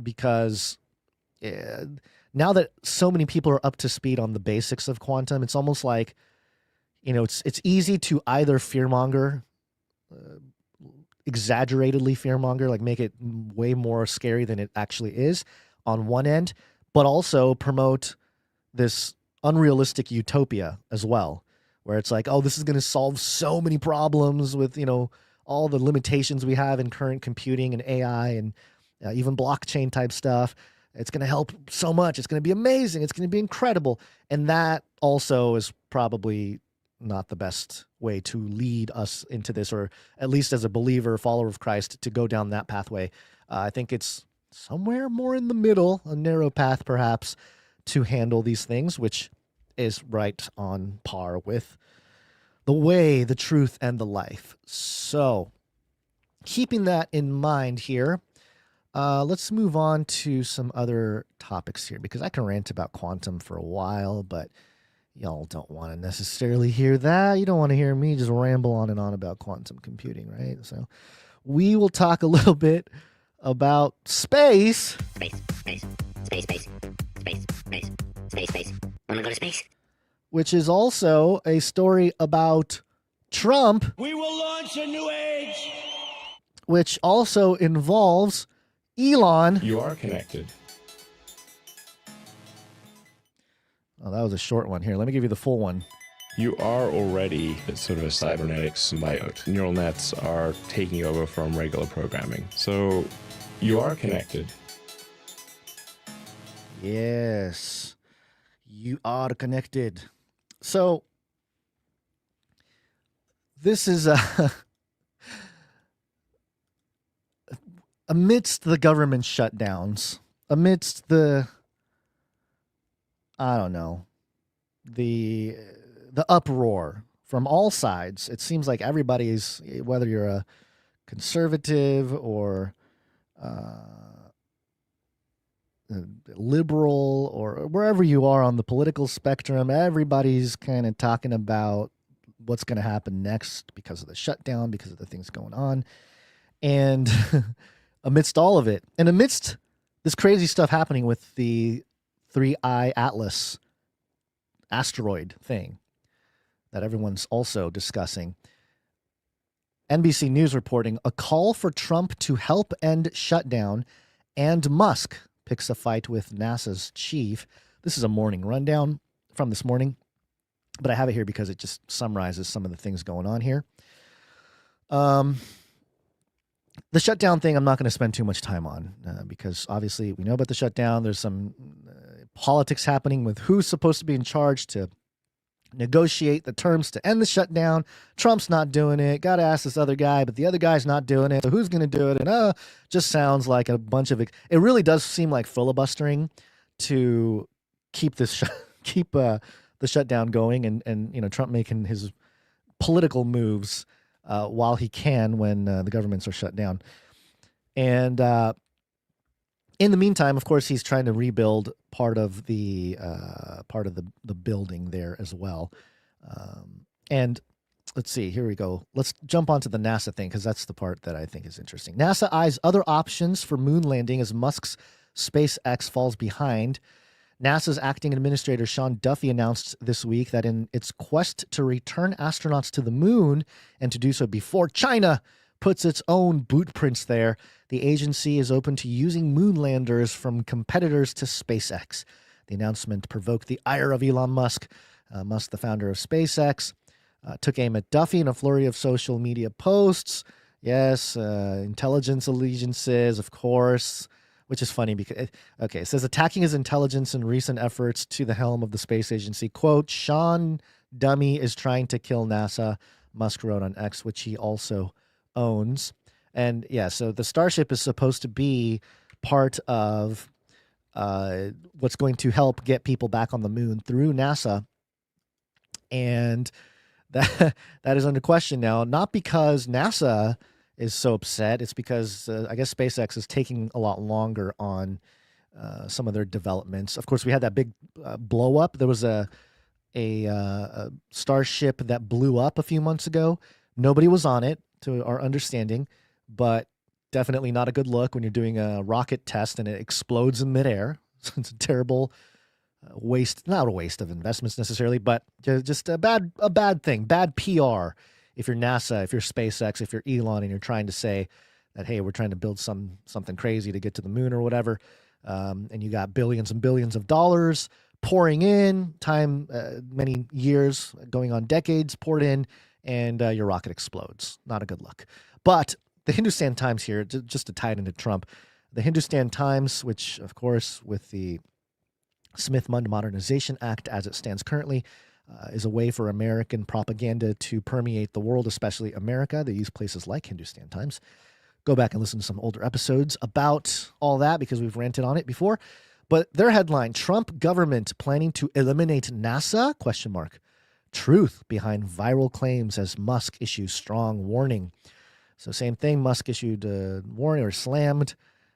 Because now that so many people are up to speed on the basics of quantum, it's almost like, it's easy to either fearmonger, exaggeratedly fearmonger, like make it way more scary than it actually is on one end, but also promote this unrealistic utopia as well, where it's like, oh, this is going to solve so many problems with, all the limitations we have in current computing and AI and even blockchain type stuff. It's going to help so much. It's going to be amazing. It's going to be incredible. And that also is probably not the best way to lead us into this, or at least as a believer, follower of Christ, to go down that pathway. I think it's somewhere more in the middle, a narrow path perhaps, to handle these things, which is right on par with the way, the truth, and the life. So keeping that in mind here, let's move on to some other topics here, because I can rant about quantum for a while, but y'all don't want to necessarily hear that. You don't want to hear me just ramble on and on about quantum computing, right? So we will talk a little bit about space. Space. Wanna go to space? Which is also a story about Trump. We will launch a new age. Which also involves Elon. You are connected. Oh, that was a short one. Here, let me give you the full one. You are already sort of a cybernetic symbiote. Neural nets are taking over from regular programming. So you are connected. Yes, you are connected. So this is amidst the government shutdowns, amidst the, I don't know, the uproar from all sides. It seems like everybody's, whether you're a conservative or liberal or wherever you are on the political spectrum, everybody's kind of talking about what's going to happen next because of the shutdown, because of the things going on. And amidst all of it, and amidst this crazy stuff happening with the 3I Atlas asteroid thing that everyone's also discussing, NBC News reporting a call for Trump to help end shutdown, and Musk picks a fight with NASA's chief. This is a morning rundown from this morning, but I have it here because it just summarizes some of the things going on here. The shutdown thing, I'm not going to spend too much time on because obviously we know about the shutdown. There's some politics happening with who's supposed to be in charge to negotiate the terms to end the shutdown. Trump's not doing it. Got to ask this other guy, but the other guy's not doing it. So who's going to do it? And just sounds like a bunch of it. It really does seem like filibustering to keep this keep the shutdown going, and Trump making his political moves while he can when the governments are shut down. And in the meantime, of course, he's trying to rebuild part of the building there as well. And let's see, here we go. Let's jump onto the NASA thing because that's the part that I think is interesting. NASA eyes other options for moon landing as Musk's SpaceX falls behind. NASA's acting administrator Sean Duffy announced this week that in its quest to return astronauts to the moon, and to do so before China puts its own boot prints there, the agency is open to using moon landers from competitors to SpaceX. The announcement provoked the ire of Elon Musk. Musk, the founder of SpaceX, took aim at Duffy in a flurry of social media posts. Yes, intelligence allegiances, of course, which is funny because, okay, it says attacking his intelligence in recent efforts to the helm of the space agency. Quote, Sean Dummy is trying to kill NASA, Musk wrote on X, which he also owns. And yeah, so the Starship is supposed to be part of what's going to help get people back on the moon through NASA. And that is under question now, not because NASA is so upset. It's because I guess SpaceX is taking a lot longer on some of their developments. Of course, we had that big blow up. There was a Starship that blew up a few months ago. Nobody was on it, to our understanding, but definitely not a good look when you're doing a rocket test and it explodes in midair. So it's a terrible waste, not a waste of investments necessarily, but just a bad thing, bad PR. If you're NASA, if you're SpaceX, if you're Elon, and you're trying to say that, hey, we're trying to build something crazy to get to the moon or whatever, and you got billions and billions of dollars pouring in, time, many years, going on decades, poured in, and your rocket explodes. Not a good look. But the Hindustan Times here, just to tie it into Trump, the Hindustan Times, which, of course, with the Smith-Mundt Modernization Act as it stands currently, is a way for American propaganda to permeate the world, especially America. They use places like Hindustan Times. Go back and listen to some older episodes about all that because we've ranted on it before. But their headline, Trump government planning to eliminate NASA, ? Truth behind viral claims as Musk issues strong warning. So same thing, Musk issued a warning or slammed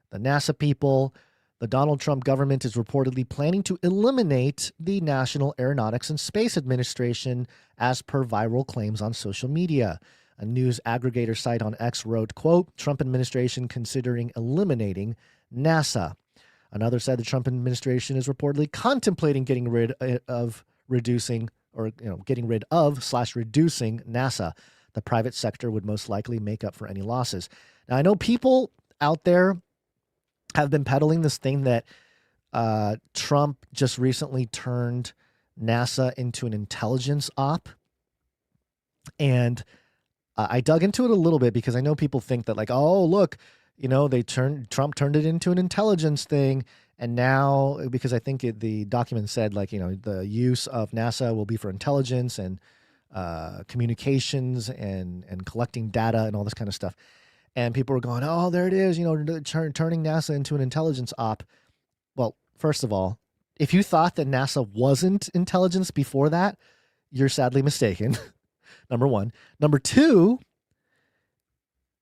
the NASA people. The Donald Trump government is reportedly planning to eliminate the National Aeronautics and Space Administration as per viral claims on social media. A news aggregator site on X wrote, quote, Trump administration considering eliminating NASA. Another said the Trump administration is reportedly contemplating getting rid of reducing NASA. The private sector would most likely make up for any losses. Now, I know people out there have been peddling this thing that Trump just recently turned NASA into an intelligence op. And I dug into it a little bit because I know people think that, like, oh, look, Trump turned it into an intelligence thing. And now, because I think the document said, like, the use of NASA will be for intelligence and communications and collecting data and all this kind of stuff. And people were going, oh, there it is, turning NASA into an intelligence op. Well, first of all, if you thought that NASA wasn't intelligence before that, you're sadly mistaken. Number one. Number two,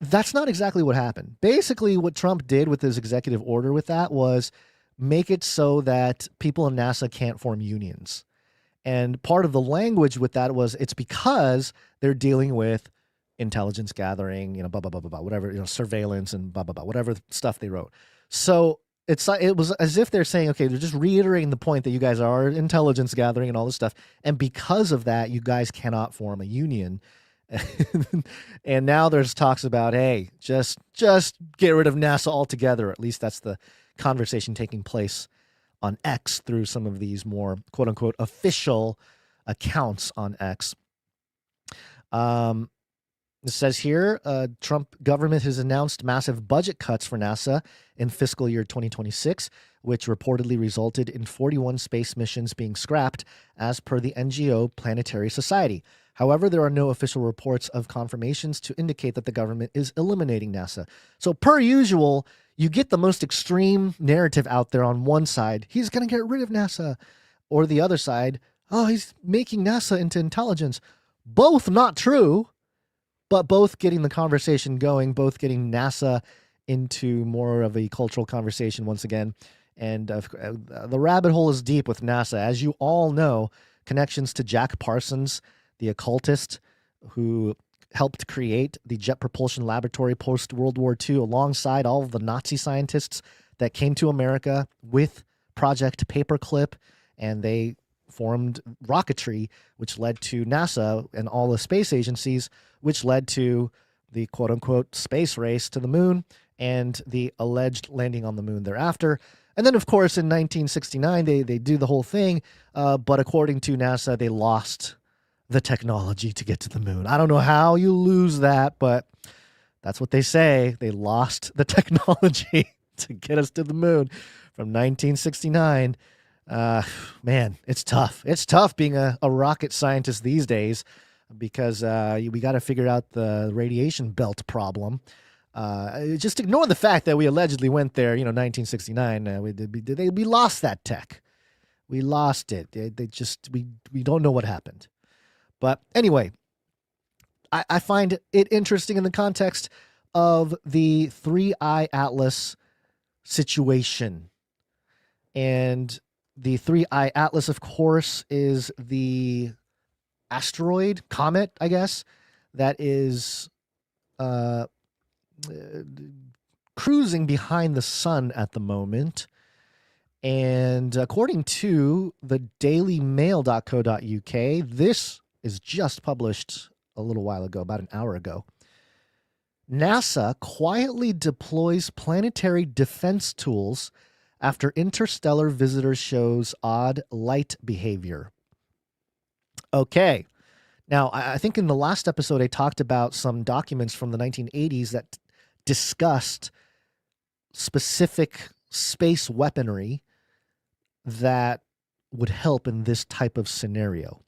that's not exactly what happened. Basically, what Trump did with his executive order with that was make it so that people in NASA can't form unions. And part of the language with that was it's because they're dealing with intelligence gathering, blah, blah, blah, blah, blah, whatever, surveillance and blah, blah, blah, whatever stuff they wrote. So it was as if they're saying, okay, they're just reiterating the point that you guys are intelligence gathering and all this stuff. And because of that, you guys cannot form a union. And now there's talks about, hey, just get rid of NASA altogether. At least that's the conversation taking place on X through some of these more quote unquote official accounts on X. It says here, Trump government has announced massive budget cuts for NASA in fiscal year 2026, which reportedly resulted in 41 space missions being scrapped as per the NGO Planetary Society. However, there are no official reports of confirmations to indicate that the government is eliminating NASA. So per usual, you get the most extreme narrative out there on one side. He's going to get rid of NASA. Or the other side, oh, he's making NASA into intelligence. Both not true, but both getting the conversation going, both getting NASA into more of a cultural conversation once again. And the rabbit hole is deep with NASA. As you all know, connections to Jack Parsons, the occultist who helped create the Jet Propulsion Laboratory post-World War II alongside all of the Nazi scientists that came to America with Project Paperclip, and they formed rocketry, which led to NASA and all the space agencies, which led to the quote-unquote space race to the moon and the alleged landing on the moon thereafter. And then, of course, in 1969, they do the whole thing, but according to NASA, they lost the technology to get to the moon. I don't know how you lose that, but that's what they say. They lost the technology to get us to the moon from 1969. Man, it's tough. It's tough being a rocket scientist these days because we got to figure out the radiation belt problem. Just ignore the fact that we allegedly went there, 1969. We lost that tech. We lost it. We don't know what happened. But anyway, I find it interesting in the context of the 3I Atlas situation. And the 3I Atlas, of course, is the asteroid, comet, I guess, that is cruising behind the sun at the moment. And according to the dailymail.co.uk, this is just published a little while ago, about an hour ago. NASA quietly deploys planetary defense tools after interstellar visitor shows odd light behavior. Okay. Now, I think in the last episode, I talked about some documents from the 1980s that discussed specific space weaponry that would help in this type of scenario.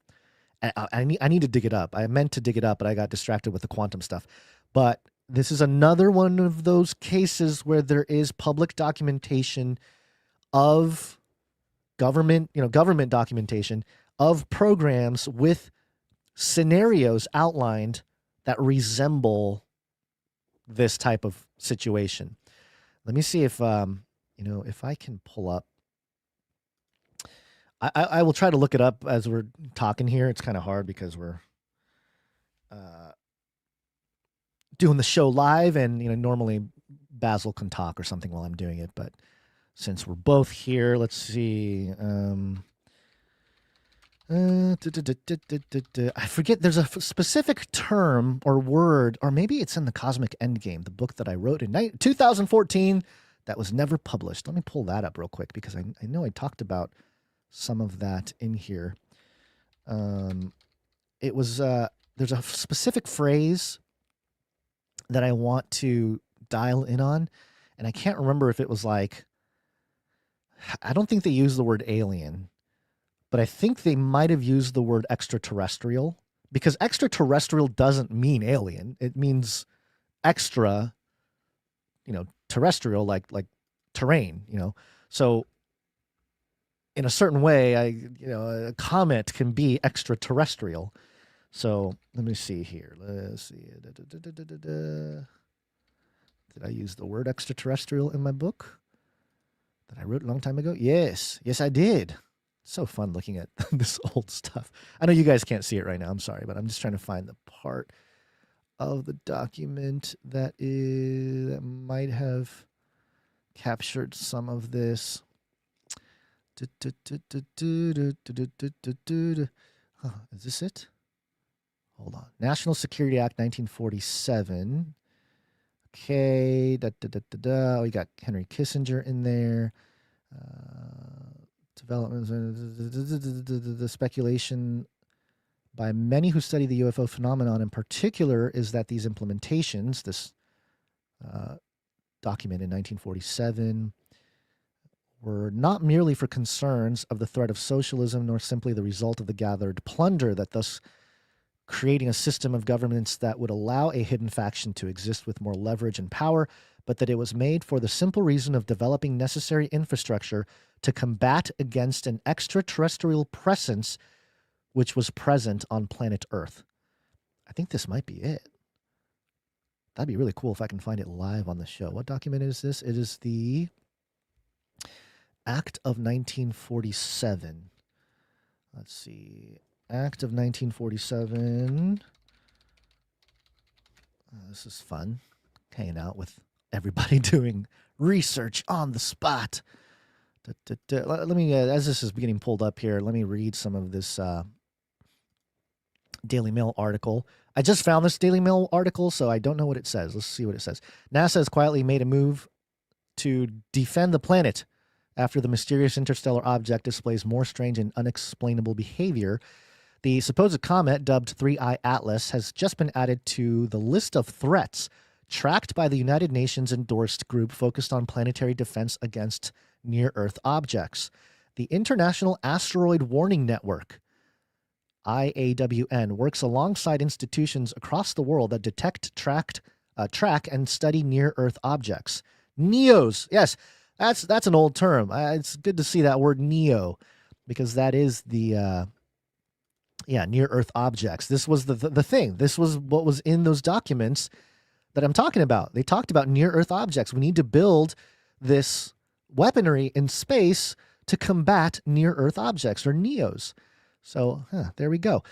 I need to dig it up. I meant to dig it up, but I got distracted with the quantum stuff. But this is another one of those cases where there is public documentation of government documentation of programs with scenarios outlined that resemble this type of situation. Let me see if if I can pull up. I will try to look it up as we're talking here. It's kind of hard because we're doing the show live, and normally Basil can talk or something while I'm doing it, but since we're both here, let's see. I forget. There's a specific term or word, or maybe it's in the Cosmic Endgame, the book that I wrote in 2014 that was never published. Let me pull that up real quick because I know I talked about some of that in here. It was there's a specific phrase that I want to dial in on, and I can't remember if it was like, I don't think they used the word alien, but I think they might have used the word extraterrestrial, because extraterrestrial doesn't mean alien. It means extra, terrestrial, like terrain, So in a certain way, a comet can be extraterrestrial. So let me see here. Let's see. Did I use the word extraterrestrial in my book that I wrote a long time ago? Yes, I did. It's so fun looking at this old stuff. I know you guys can't see it right now. I'm sorry, but I'm just trying to find the part of the document that might have captured some of this. Is this it? Hold on. National Security Act 1947. Okay. We got Henry Kissinger in there. Developments. The speculation by many who study the UFO phenomenon in particular is that these implementations, this document in 1947, were not merely for concerns of the threat of socialism, nor simply the result of the gathered plunder, that thus creating a system of governance that would allow a hidden faction to exist with more leverage and power, but that it was made for the simple reason of developing necessary infrastructure to combat against an extraterrestrial presence which was present on planet Earth. I think this might be it. That'd be really cool if I can find it live on the show. What document is this? It is the Act of 1947. Let's see. Act of 1947. This is fun. Hanging out with everybody doing research on the spot. Let me, as this is getting pulled up here, let me read some of this Daily Mail article. I just found this Daily Mail article, so I don't know what it says. Let's see what it says. NASA has quietly made a move to defend the planet after the mysterious interstellar object displays more strange and unexplainable behavior. The supposed comet, dubbed 3I Atlas, has just been added to the list of threats tracked by the United Nations-endorsed group focused on planetary defense against near-Earth objects. The International Asteroid Warning Network, IAWN, works alongside institutions across the world that detect, track, and study near-Earth objects. NEOs, yes, that's an old term. It's good to see that word NEO, because that is the near-Earth objects. This was the thing. This was what was in those documents that I'm talking about. They talked about near-Earth objects. We need to build this weaponry in space to combat near-Earth objects, or NEOs. So there we go.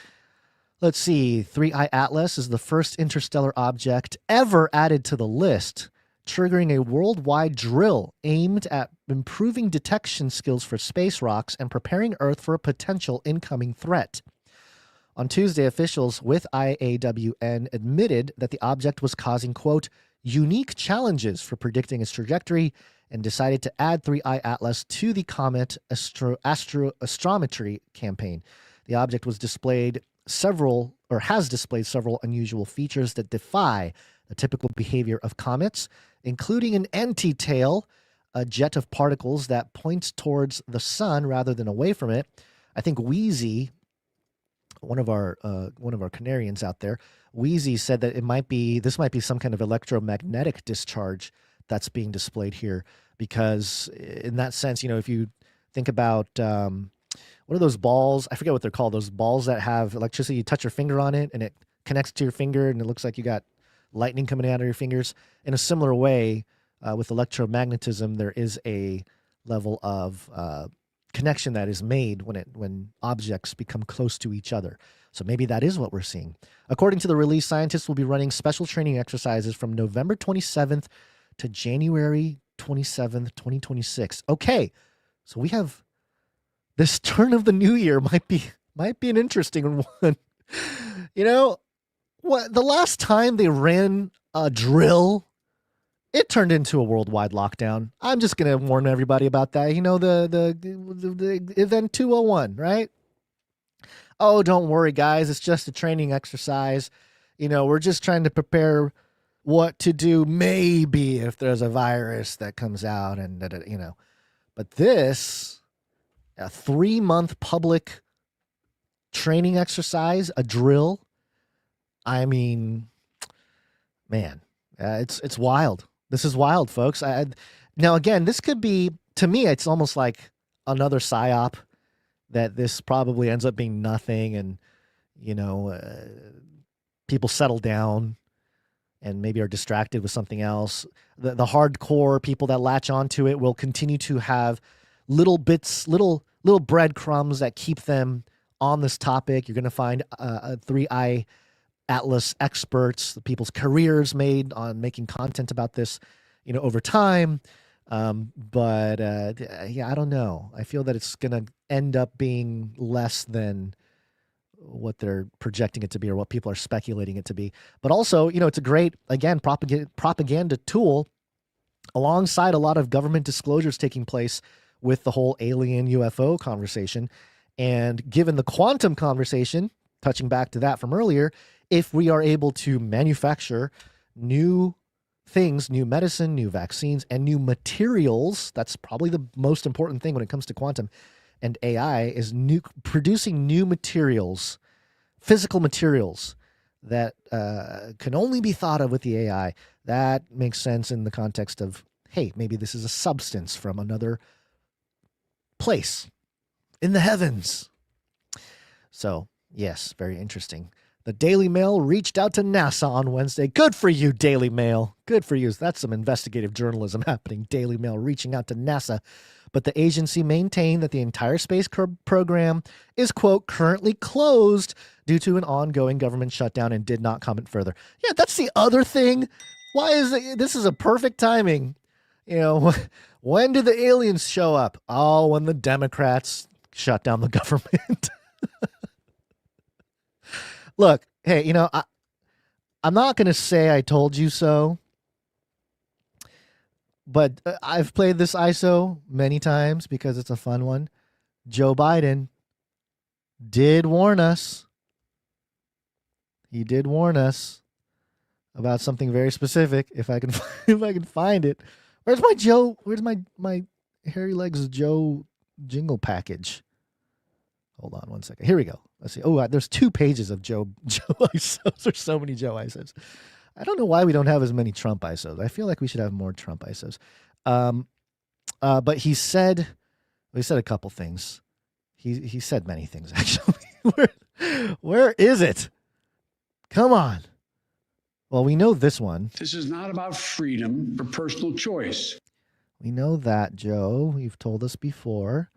Let's see. 3I Atlas is the first interstellar object ever added to the list, triggering a worldwide drill aimed at improving detection skills for space rocks and preparing Earth for a potential incoming threat. On Tuesday, officials with IAWN admitted that the object was causing, quote, unique challenges for predicting its trajectory, and decided to add 3I Atlas to the Comet astrometry campaign. The object was has displayed several unusual features that defy the typical behavior of comets, including an anti-tail, a jet of particles that points towards the sun rather than away from it. I think Wheezy, one of our Canarians out there, Wheezy said that this might be some kind of electromagnetic discharge that's being displayed here, because in that sense, if you think about what are those balls? I forget what they're called. Those balls that have electricity. You touch your finger on it and it connects to your finger, and it looks like you got lightning coming out of your fingers. In a similar way, with electromagnetism, there is a level of connection that is made when objects become close to each other. So maybe that is what we're seeing. According to the release, scientists will be running special training exercises from November 27th to January 27th, 2026. Okay, so we have this turn of the new year might be an interesting one. What the last time they ran a drill, it turned into a worldwide lockdown. I'm just going to warn everybody about that. The event 201, right? Oh, don't worry, guys. It's just a training exercise. We're just trying to prepare what to do maybe if there's a virus that comes out and, But this, a 3-month public training exercise, a drill, I mean, man, it's wild. This is wild, folks. Now, again, this could be, to me, it's almost like another psyop, that this probably ends up being nothing, and, people settle down and maybe are distracted with something else. The hardcore people that latch onto it will continue to have little bits, little breadcrumbs that keep them on this topic. You're going to find 3I Atlas experts, the people's careers made on making content about this, over time. But I don't know. I feel that it's going to end up being less than what they're projecting it to be, or what people are speculating it to be. But also, it's a great, again, propaganda tool, alongside a lot of government disclosures taking place with the whole alien UFO conversation. And given the quantum conversation, touching back to that from earlier, if we are able to manufacture new things, new medicine, new vaccines, and new materials, that's probably the most important thing when it comes to quantum and AI, is producing new materials, physical materials that can only be thought of with the AI. That makes sense in the context of, hey, maybe this is a substance from another place in the heavens. So, yes, very interesting. The Daily Mail reached out to NASA on Wednesday. Good for you, Daily Mail. Good for you. That's some investigative journalism happening. Daily Mail reaching out to NASA. But the agency maintained that the entire space program is, quote, currently closed due to an ongoing government shutdown, and did not comment further. Yeah, that's the other thing. Why is it? This is a perfect timing. When did the aliens show up? Oh, when the Democrats shut down the government. Look, hey, I'm not going to say I told you so, but I've played this ISO many times because it's a fun one. Joe Biden did warn us. He did warn us about something very specific. If I can, if I can find it. Where's my Joe? Where's my Hairy Legs Joe jingle package? Hold on one second. Here we go. Let's see. Oh, there's 2 pages of Joe ISOs. There's so many Joe ISOs. I don't know why we don't have as many Trump ISOs. I feel like we should have more Trump ISOs. But he said a couple things. He said many things, actually. Where is it? Come on. Well, we know this one. This is not about freedom or personal choice. We know that, Joe. You've told us before.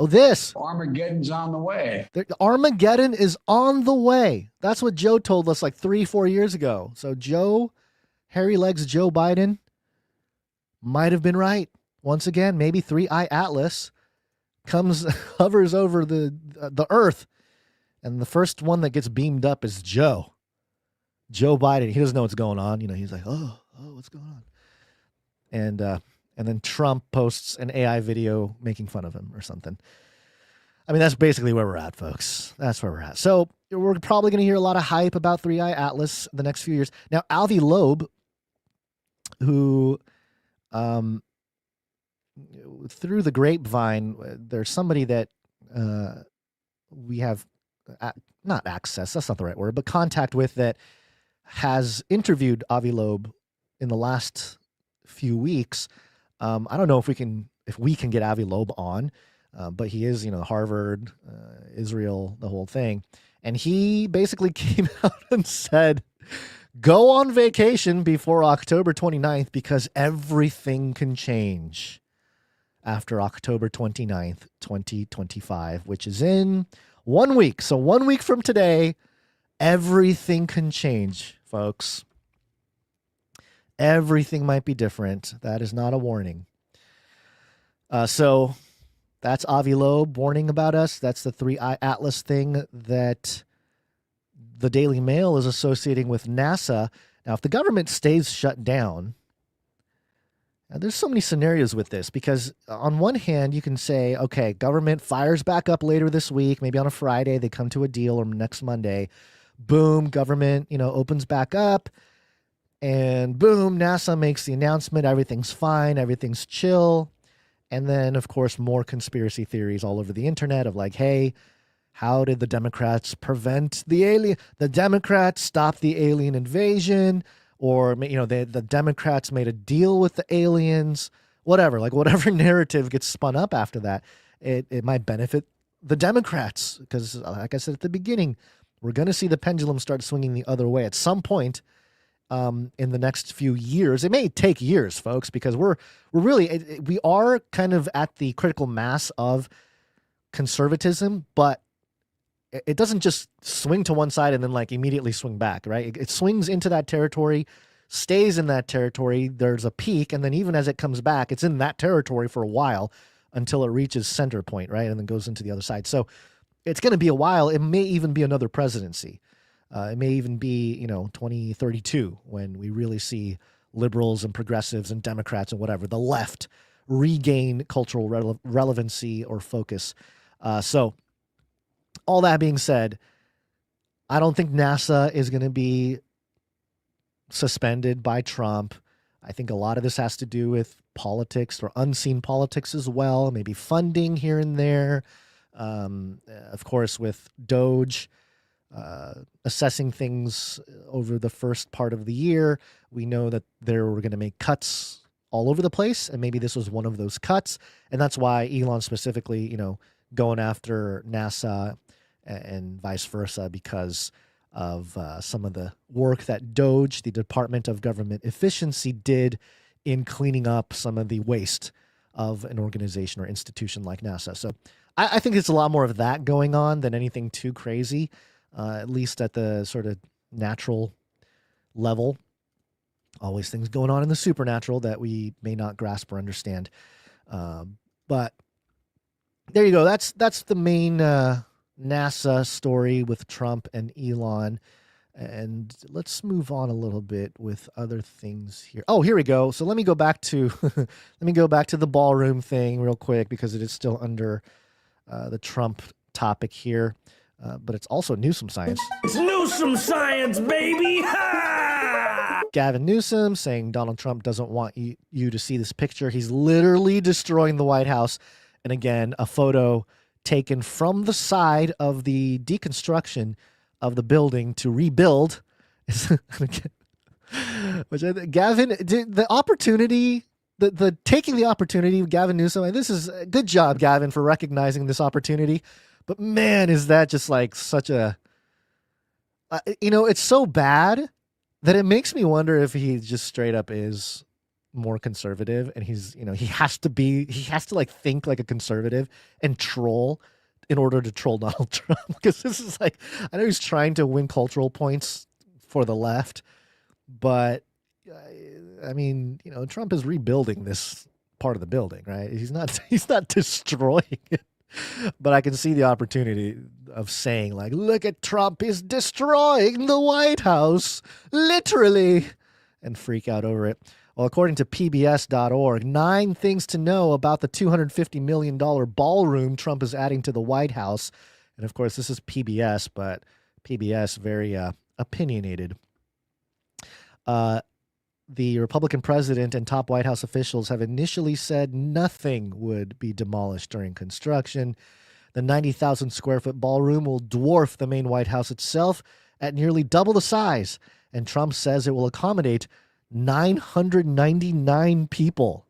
This. Armageddon's on the way. Armageddon is on the way. That's what Joe told us like 3-4 years ago. So Joe, Hairy Legs Joe Biden, might have been right. Once again, maybe 3i Atlas hovers over the Earth, and the first one that gets beamed up is Joe Biden. He doesn't know what's going on. He's like, oh, what's going on? And then Trump posts an AI video making fun of him or something. I mean, that's basically where we're at, folks. That's where we're at. So we're probably going to hear a lot of hype about 3i Atlas the next few years. Now, Avi Loeb, who through the grapevine, there's somebody that we have not access, that's not the right word, but contact with, that has interviewed Avi Loeb in the last few weeks. I don't know if we can get Avi Loeb on, but he is, Harvard, Israel, the whole thing. And he basically came out and said, go on vacation before October 29th because everything can change after October 29th, 2025, which is in 1 week. So 1 week from today, everything can change, folks. Everything might be different. That is not a warning. So that's Avi Loeb warning about us. That's the 3i Atlas thing that the Daily Mail is associating with NASA. Now, if the government stays shut down, there's so many scenarios with this, because on one hand, you can say, okay, government fires back up later this week, maybe on a Friday, they come to a deal, or next Monday, boom, government, opens back up. And boom, NASA makes the announcement, everything's fine, everything's chill. And then, of course, more conspiracy theories all over the internet of like, hey, how did the Democrats prevent the alien? The Democrats stopped the alien invasion, or, the Democrats made a deal with the aliens, whatever. Like, whatever narrative gets spun up after that, it might benefit the Democrats. Because, like I said at the beginning, we're going to see the pendulum start swinging the other way at some point. In the next few years. It may take years, folks, because we are kind of at the critical mass of conservatism, but it doesn't just swing to one side and then like immediately swing back, right? It swings into that territory, stays in that territory. There's a peak, and then even as it comes back, it's in that territory for a while until it reaches center point, right? And then goes into the other side. So it's going to be a while. It may even be another presidency. It may even be, 2032 when we really see liberals and progressives and Democrats and whatever, the left, regain cultural relevancy or focus. So all that being said, I don't think NASA is going to be suspended by Trump. I think a lot of this has to do with politics or unseen politics as well, maybe funding here and there. Of course, with Doge, assessing things over the first part of the year, we know that they were going to make cuts all over the place, and maybe this was one of those cuts, and that's why Elon specifically, going after NASA and vice versa, because of some of the work that Doge, the Department of Government Efficiency, did in cleaning up some of the waste of an organization or institution like NASA. So I think it's a lot more of that going on than anything too crazy. At least at the sort of natural level. Always things going on in the supernatural that we may not grasp or understand. But there you go. That's the main NASA story with Trump and Elon. And let's move on a little bit with other things here. Oh, here we go. So let me go back to the ballroom thing real quick, because it is still under the Trump topic here, but it's also Newsom science. It's Newsom science, baby! Ha! Gavin Newsom saying Donald Trump doesn't want you to see this picture. He's literally destroying the White House. And again, a photo taken from the side of the deconstruction of the building to rebuild. Which Gavin, the opportunity, the taking the opportunity, Gavin Newsom, and this is a good job, Gavin, for recognizing this opportunity. But man, is that just like such a, it's so bad that it makes me wonder if he just straight up is more conservative, and he's, he has to like think like a conservative and troll in order to troll Donald Trump. Because this is like, I know he's trying to win cultural points for the left, but I mean, Trump is rebuilding this part of the building, right? He's not destroying it. But I can see the opportunity of saying, like, look at Trump is destroying the White House, literally, and freak out over it. Well, according to PBS.org, 9 things to know about the $250 million ballroom Trump is adding to the White House. And of course, this is PBS, but PBS very opinionated. The Republican president and top White House officials have initially said nothing would be demolished during construction. The 90,000 square foot ballroom will dwarf the main White House itself at nearly double the size. And Trump says it will accommodate 999 people.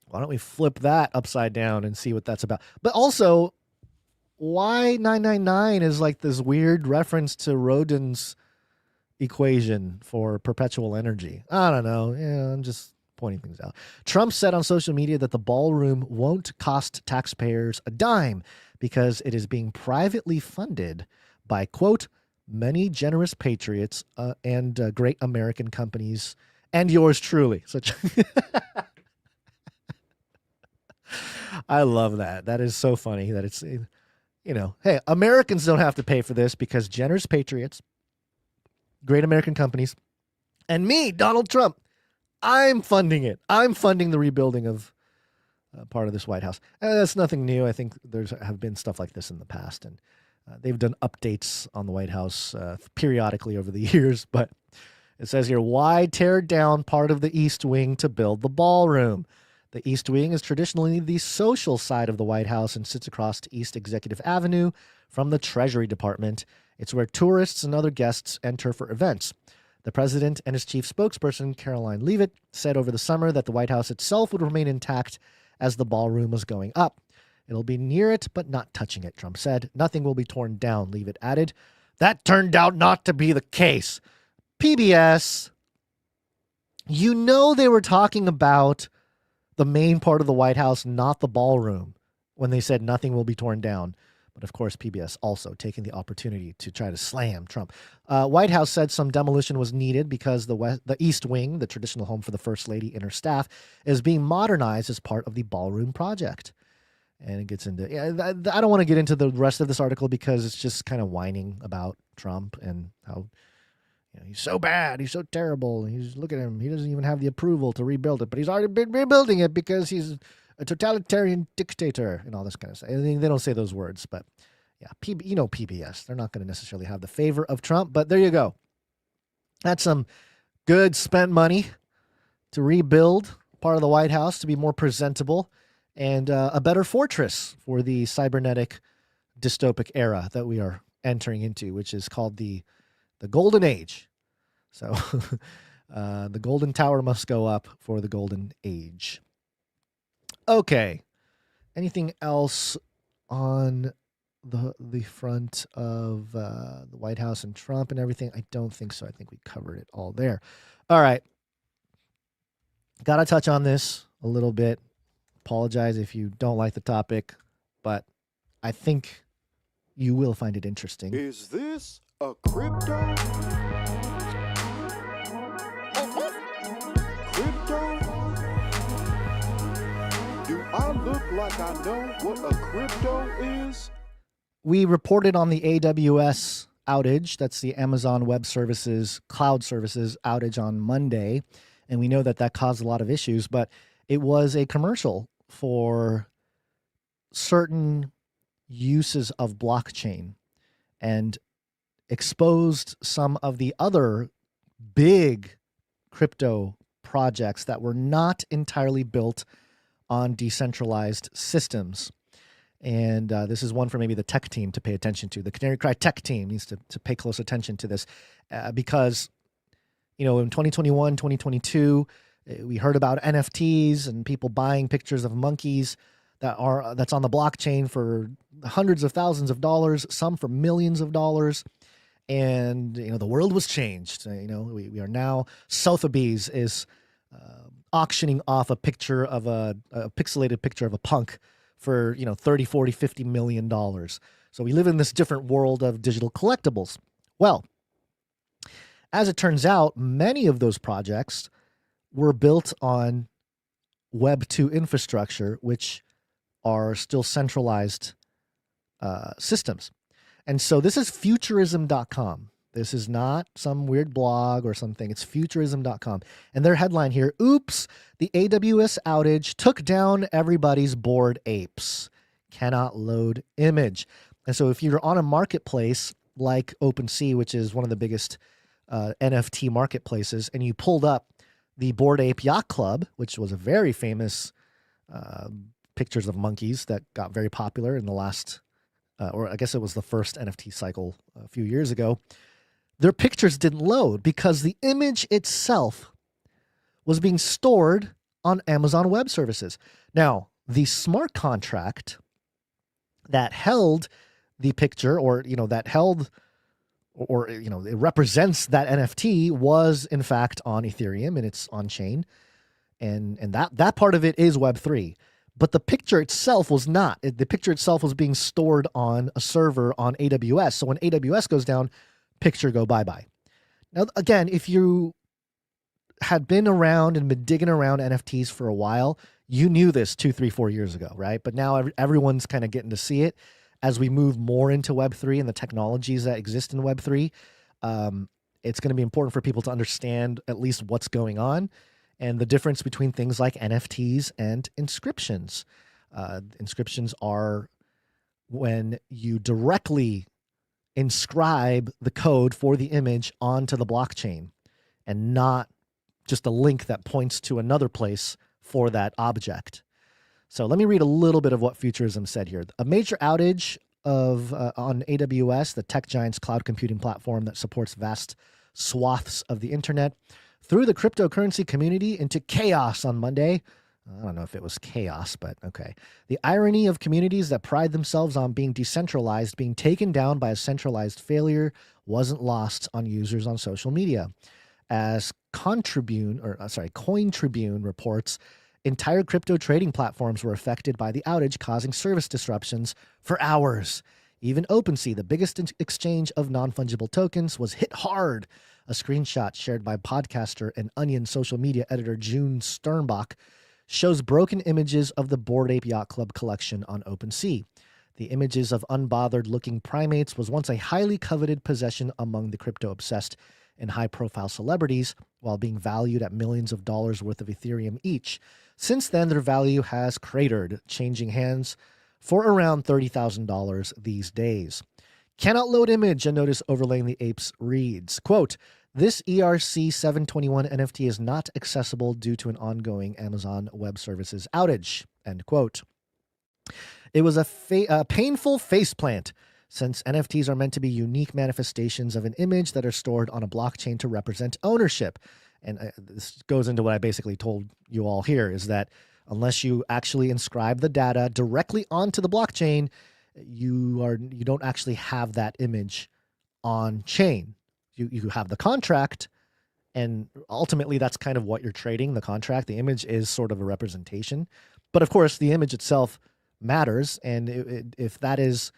Why don't we flip that upside down and see what that's about? But also, why 999 is like this weird reference to Rodin's equation for perpetual energy. I don't know. Yeah, I'm just pointing things out. Trump said on social media that the ballroom won't cost taxpayers a dime because it is being privately funded by, quote, many generous patriots and great American companies and yours truly. Such I love that. That is so funny that it's, hey, Americans don't have to pay for this because generous patriots, great American companies, and me, Donald Trump, I'm funding it. I'm funding the rebuilding of part of this White House. And that's nothing new. I think have been stuff like this in the past, and they've done updates on the White House periodically over the years. But it says here, why tear down part of the East Wing to build the ballroom? The East Wing is traditionally the social side of the White House and sits across East Executive Avenue from the Treasury Department. It's where tourists and other guests enter for events. The president and his chief spokesperson, Caroline Leavitt, said over the summer that the White House itself would remain intact as the ballroom was going up. It'll be near it, but not touching it, Trump said. Nothing will be torn down, Leavitt added. That turned out not to be the case. PBS, they were talking about the main part of the White House, not the ballroom, when they said nothing will be torn down. But of course, PBS also taking the opportunity to try to slam Trump. White House said some demolition was needed because the East Wing, the traditional home for the First Lady and her staff, is being modernized as part of the ballroom project. And it gets into, I don't want to get into the rest of this article because it's just kind of whining about Trump and how he's so bad, he's so terrible. Look at him, he doesn't even have the approval to rebuild it, but he's already been rebuilding it because he's a totalitarian dictator and all this kind of stuff. I mean, they don't say those words, but yeah, PBS, they're not going to necessarily have the favor of Trump, but there you go. That's some good spent money to rebuild part of the White House to be more presentable and a better fortress for the cybernetic dystopic era that we are entering into, which is called the Golden Age. So the Golden Tower must go up for the Golden Age. Okay. Anything else on the front of the White House and Trump and everything? I don't think so. I think we covered it all there. All right. Got to touch on this a little bit. Apologize if you don't like the topic, but I think you will find it interesting. Is this a crypto? Do I look like I know what a crypto is? We reported on the AWS outage. That's the Amazon Web Services, Cloud Services outage on Monday. And we know that caused a lot of issues, but it was a commercial for certain uses of blockchain and exposed some of the other big crypto projects that were not entirely built on decentralized systems. And this is one for maybe the tech team to pay attention to. The Canary tech team needs to pay close attention to this because, in 2021, 2022, we heard about NFTs and people buying pictures of monkeys that's on the blockchain for hundreds of thousands of dollars, some for millions of dollars. And, the world was changed. We are now, Sotheby's is auctioning off a picture of a pixelated picture of a punk for, 30, 40, 50 million dollars. So we live in this different world of digital collectibles. Well, as it turns out, many of those projects were built on Web 2 infrastructure, which are still centralized systems. And so this is Futurism.com. This is not some weird blog or something. It's Futurism.com. And their headline here, oops, the AWS outage took down everybody's bored apes. Cannot load image. And so if you're on a marketplace like OpenSea, which is one of the biggest NFT marketplaces, and you pulled up the Bored Ape Yacht Club, which was a very famous pictures of monkeys that got very popular in the last, or I guess it was the first NFT cycle a few years ago, their pictures didn't load because the image itself was being stored on Amazon Web Services. Now, the smart contract that held the picture, or, that held, or, it represents that NFT was in fact on Ethereum and it's on chain. And that part of it is Web3. But the picture itself was not. The picture itself was being stored on a server on AWS. So when AWS goes down, picture go bye-bye. Now, again, if you had been around and been digging around NFTs for a while, you knew this 2, 3, 4 years ago, right? But now everyone's kind of getting to see it as we move more into Web3 and the technologies that exist in Web3. It's going to be important for people to understand at least what's going on and the difference between things like NFTs and inscriptions. Inscriptions are when you directly inscribe the code for the image onto the blockchain and not just a link that points to another place for that object. So let me read a little bit of what Futurism said here. A major outage on AWS, the tech giant's cloud computing platform that supports vast swaths of the internet, threw the cryptocurrency community into chaos on Monday. I don't know if it was chaos, but okay. The irony of communities that pride themselves on being decentralized being taken down by a centralized failure wasn't lost on users on social media. As Cointribune reports, entire crypto trading platforms were affected by the outage, causing service disruptions for hours. Even OpenSea, the biggest exchange of non-fungible tokens, was hit hard. A screenshot shared by podcaster and Onion social media editor June Sternbach shows broken images of the Bored Ape Yacht Club collection on OpenSea. The images of unbothered-looking primates was once a highly coveted possession among the crypto-obsessed and high-profile celebrities, while being valued at millions of dollars worth of Ethereum each. Since then, their value has cratered, changing hands for around $30,000 these days. Cannot load image, a notice overlaying the apes reads, quote, this ERC 721 NFT is not accessible due to an ongoing Amazon Web Services outage, end quote. It was a painful faceplant, since NFTs are meant to be unique manifestations of an image that are stored on a blockchain to represent ownership. And this goes into what I basically told you all here, is that unless you actually inscribe the data directly onto the blockchain, you don't actually have that image on chain. You have the contract, and ultimately that's kind of what you're trading, the contract. The image is sort of a representation. But of course, the image itself matters, and if that is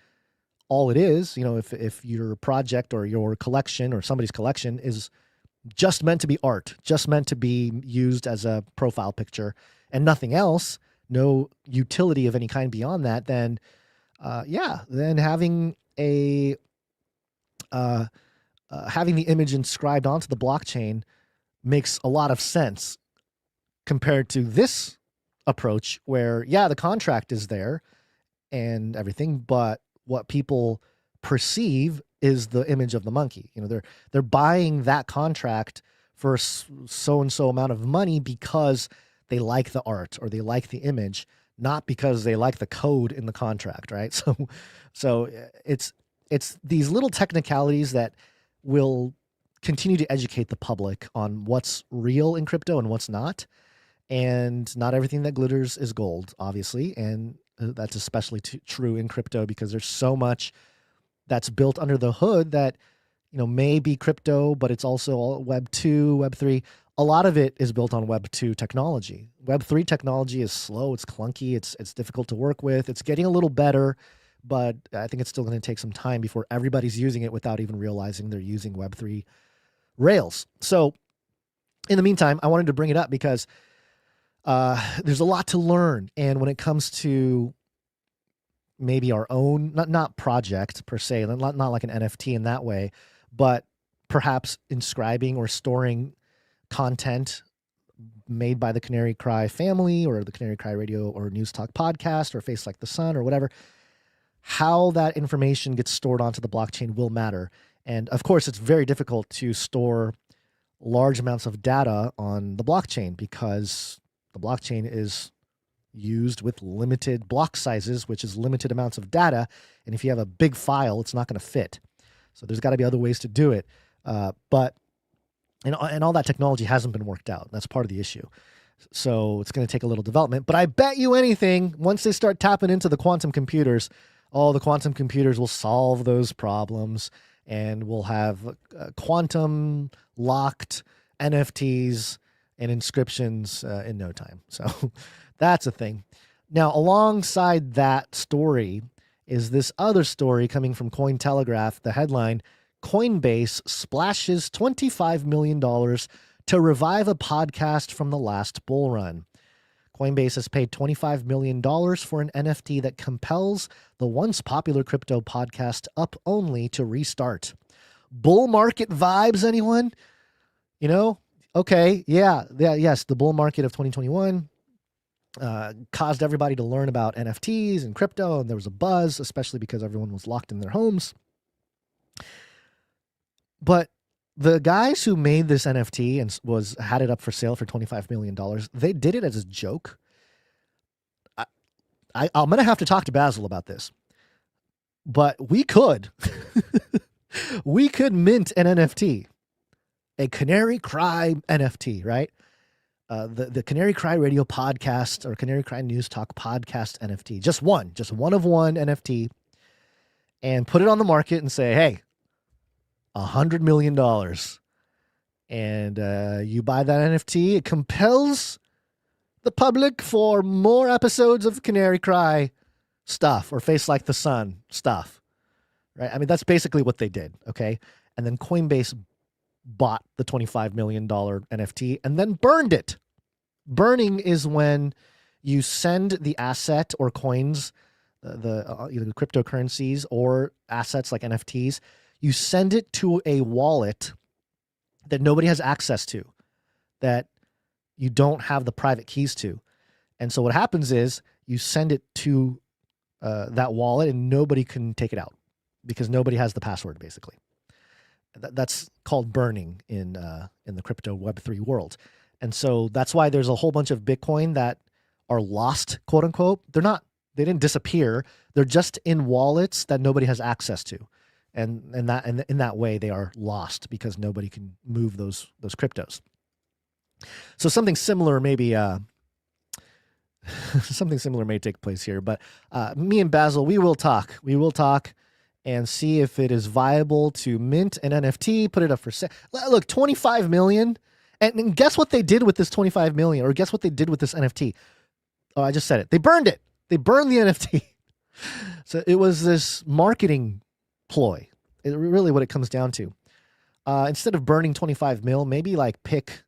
all it is, if your project or your collection or somebody's collection is just meant to be art, just meant to be used as a profile picture and nothing else, no utility of any kind beyond that, then having having the image inscribed onto the blockchain makes a lot of sense compared to this approach where, the contract is there and everything, but what people perceive is the image of the monkey. They're buying that contract for so and so amount of money because they like the art or they like the image, not because they like the code in the contract, right? So it's these little technicalities that will continue to educate the public on what's real in crypto and what's not. And not everything that glitters is gold, obviously. And that's especially true in crypto because there's so much that's built under the hood that, may be crypto, but it's also all Web 2, Web 3. A lot of it is built on Web 2 technology. Web 3 technology is slow, it's clunky, it's difficult to work with. It's getting a little better, but I think it's still going to take some time before everybody's using it without even realizing they're using Web 3 rails. So in the meantime, I wanted to bring it up because there's a lot to learn. And when it comes to maybe our own, not project per se, not like an NFT in that way, but perhaps inscribing or storing content made by the Canary Cry family or the Canary Cry Radio or News Talk podcast or Face Like the Sun or whatever, how that information gets stored onto the blockchain will matter. And of course, it's very difficult to store large amounts of data on the blockchain because the blockchain is used with limited block sizes, which is limited amounts of data. And if you have a big file, it's not going to fit. So there's got to be other ways to do it. But all that technology hasn't been worked out. That's part of the issue. So it's going to take a little development. But I bet you anything, once they start tapping into the quantum computers, the quantum computers will solve those problems. And we'll have quantum locked NFTs and inscriptions in no time. So that's a thing. Now, alongside that story is this other story coming from Cointelegraph. The headline, Coinbase splashes $25 million to revive a podcast from the last bull run. Coinbase has paid $25 million for an NFT that compels the once popular crypto podcast Up Only to restart. Bull market vibes, anyone? Okay, yes, the bull market of 2021 caused everybody to learn about NFTs and crypto, and there was a buzz, especially because everyone was locked in their homes. But the guys who made this NFT and had it up for sale for $25 million, they did it as a joke. I'm going to have to talk to Basil about this. But we could. We could mint an NFT. A Canary Cry NFT, right? The Canary Cry Radio podcast or Canary Cry News Talk podcast NFT. Just one of one NFT. And put it on the market and say, hey, $100 million. And you buy that NFT, it compels the public for more episodes of Canary Cry stuff or Face Like the Sun stuff, right? I mean, that's basically what they did, okay? And then Coinbase bought the $25 million NFT and then burned it. Burning is when you send the asset or coins, either the cryptocurrencies or assets like NFTs, you send it to a wallet that nobody has access to, that you don't have the private keys to. And so what happens is you send it to that wallet and nobody can take it out because nobody has the password, basically. That's called burning in the crypto Web3 world. And so that's why there's a whole bunch of Bitcoin that are lost, quote unquote. They didn't disappear. They're just in wallets that nobody has access to. And in that way they are lost because nobody can move those cryptos. So something similar maybe something similar may take place here. But me and Basil, we will talk. We will talk and see if it is viable to mint an NFT, put it up for sale. Look, 25 million. And guess what they did with this 25 million? Or guess what they did with this NFT? Oh, I just said it. They burned it. They burned the NFT. So it was this marketing ploy. Really what it comes down to. Instead of burning 25 mil, maybe like pick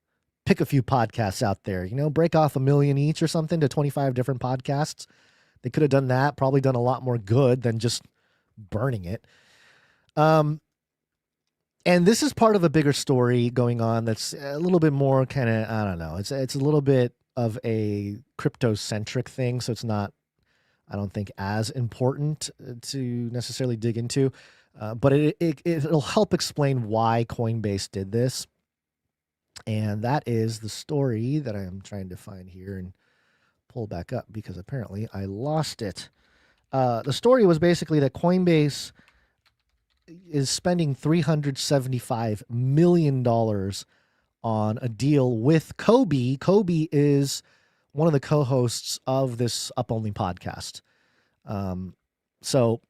a few podcasts out there, break off $1 million each or something to 25 different podcasts. They could have done that, probably done a lot more good than just burning it. And this is part of a bigger story going on that's a little bit more kind of, I don't know, it's a little bit of a crypto-centric thing, so it's not I don't think as important to necessarily dig into, but it'll help explain why Coinbase did this. And that is the story that I am trying to find here and pull back up because apparently I lost it. The story was basically that Coinbase is spending $375 million on a deal with COMMIE. COMMIE is one of the co-hosts of this Up Only podcast. So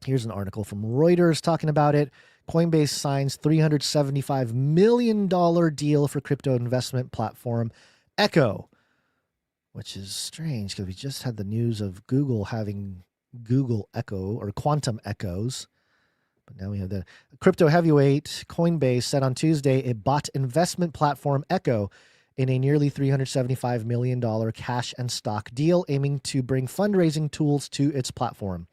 here's an article from Reuters talking about it. Coinbase signs $375 million deal for crypto investment platform Echo, which is strange because we just had the news of Google having Google Echo or quantum echoes. But now we have the crypto heavyweight Coinbase said on Tuesday it bought investment platform Echo in a nearly $375 million cash and stock deal aiming to bring fundraising tools to its platform.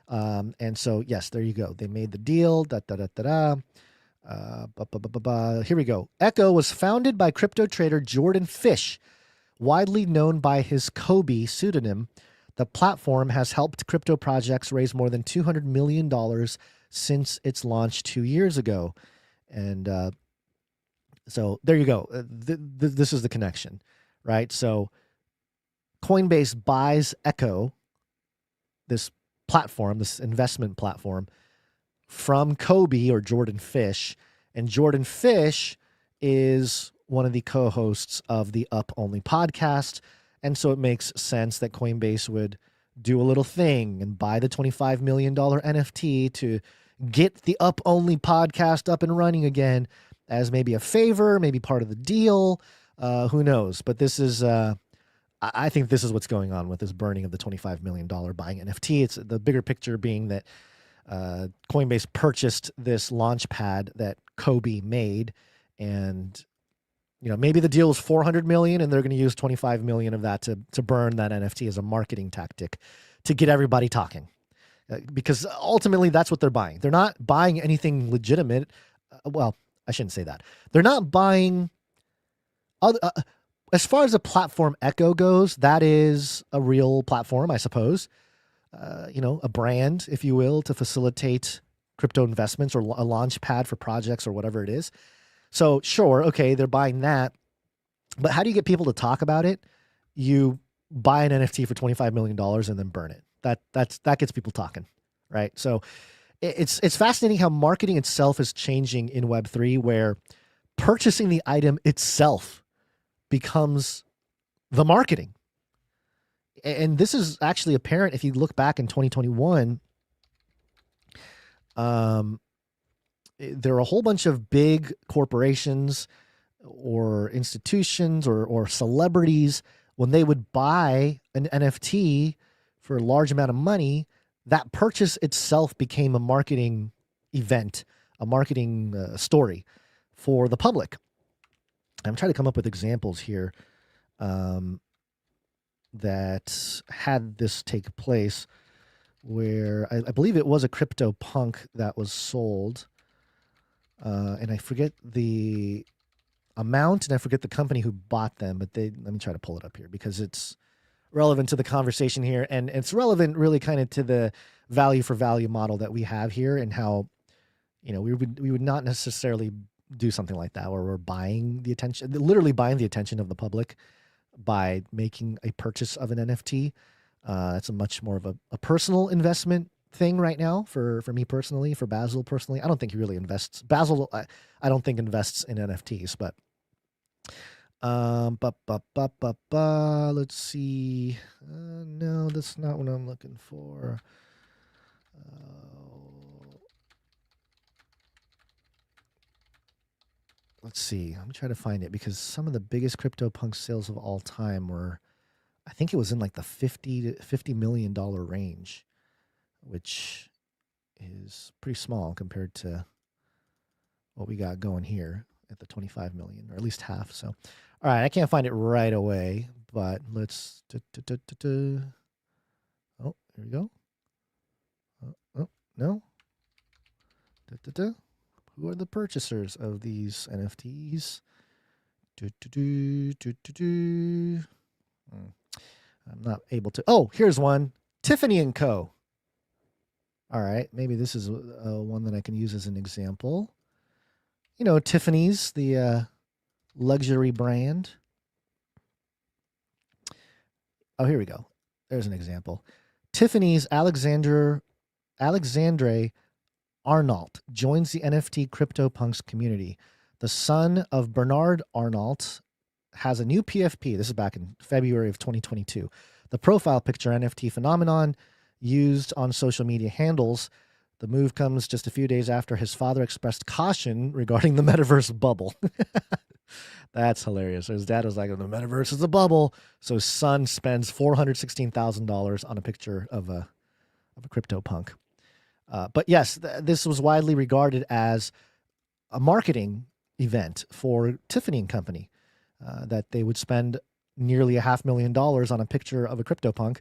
And so, yes, there you go. They made the deal. Here we go. Echo was founded by crypto trader Jordan Fish, widely known by his COMMIE pseudonym. The platform has helped crypto projects raise more than $200 million since its launch 2 years ago. And so there you go. This is the connection, right? So Coinbase buys Echo, this platform, this investment platform, from COMMIE or Jordan Fish. And Jordan Fish is one of the co-hosts of the Up Only podcast. And so it makes sense that Coinbase would do a little thing and buy the $25 million NFT to get the Up Only podcast up and running again as maybe a favor, maybe part of the deal. Who knows? But this is, I think this is what's going on with this burning of the $25 million buying NFT. It's the bigger picture being that Coinbase purchased this launch pad that COMMIE made, and maybe the deal is $400 million, and they're going to use $25 million of that to burn that NFT as a marketing tactic to get everybody talking, because ultimately that's what they're buying. They're not buying anything legitimate. Well, I shouldn't say that. They're not buying. As far as the platform Echo goes, that is a real platform, I suppose. A brand, if you will, to facilitate crypto investments or a launch pad for projects or whatever it is. So sure, okay, they're buying that. But how do you get people to talk about it? You buy an NFT for $25 million and then burn it. That gets people talking, right? So it's fascinating how marketing itself is changing in Web3, where purchasing the item itself becomes the marketing. And this is actually apparent if you look back in 2021. There are a whole bunch of big corporations or institutions or celebrities, when they would buy an NFT for a large amount of money, that purchase itself became a marketing event, a marketing story for the public. I'm trying to come up with examples here that had this take place, where I believe it was a CryptoPunk that was sold. And I forget the amount and I forget the company who bought them, but let me try to pull it up here because it's relevant to the conversation here. And it's relevant really kind of to the value for value model that we have here, and how, we would not necessarily do something like that where we're buying the attention, literally buying the attention of the public by making a purchase of an NFT. It's a much more of a personal investment thing right now for me personally, for Basil personally. I don't think he really invests. Basil, I don't think invests in NFTs, but let's see. No, that's not what I'm looking for. Let's see. I'm trying to find it because some of the biggest CryptoPunk sales of all time were, I think it was in like the $50 million range, which is pretty small compared to what we got going here at the 25 million, or at least half. So, all right, I can't find it right away, but let's. Oh, here we go. Oh, no. Who are the purchasers of these NFTs? I'm not able to. Oh, here's one. Tiffany & Co. All right. Maybe this is one that I can use as an example. You know, Tiffany's, the luxury brand. Oh, here we go. There's an example. Tiffany's Alexandre Arnault joins the NFT CryptoPunks community. The son of Bernard Arnault has a new PFP. This is back in February of 2022. The profile picture NFT phenomenon used on social media handles. The move comes just a few days after his father expressed caution regarding the metaverse bubble. That's hilarious. So his dad was like, the metaverse is a bubble. So his son spends $416,000 on a picture of a CryptoPunk. But yes, this was widely regarded as a marketing event for Tiffany & Company, that they would spend nearly $500,000 on a picture of a CryptoPunk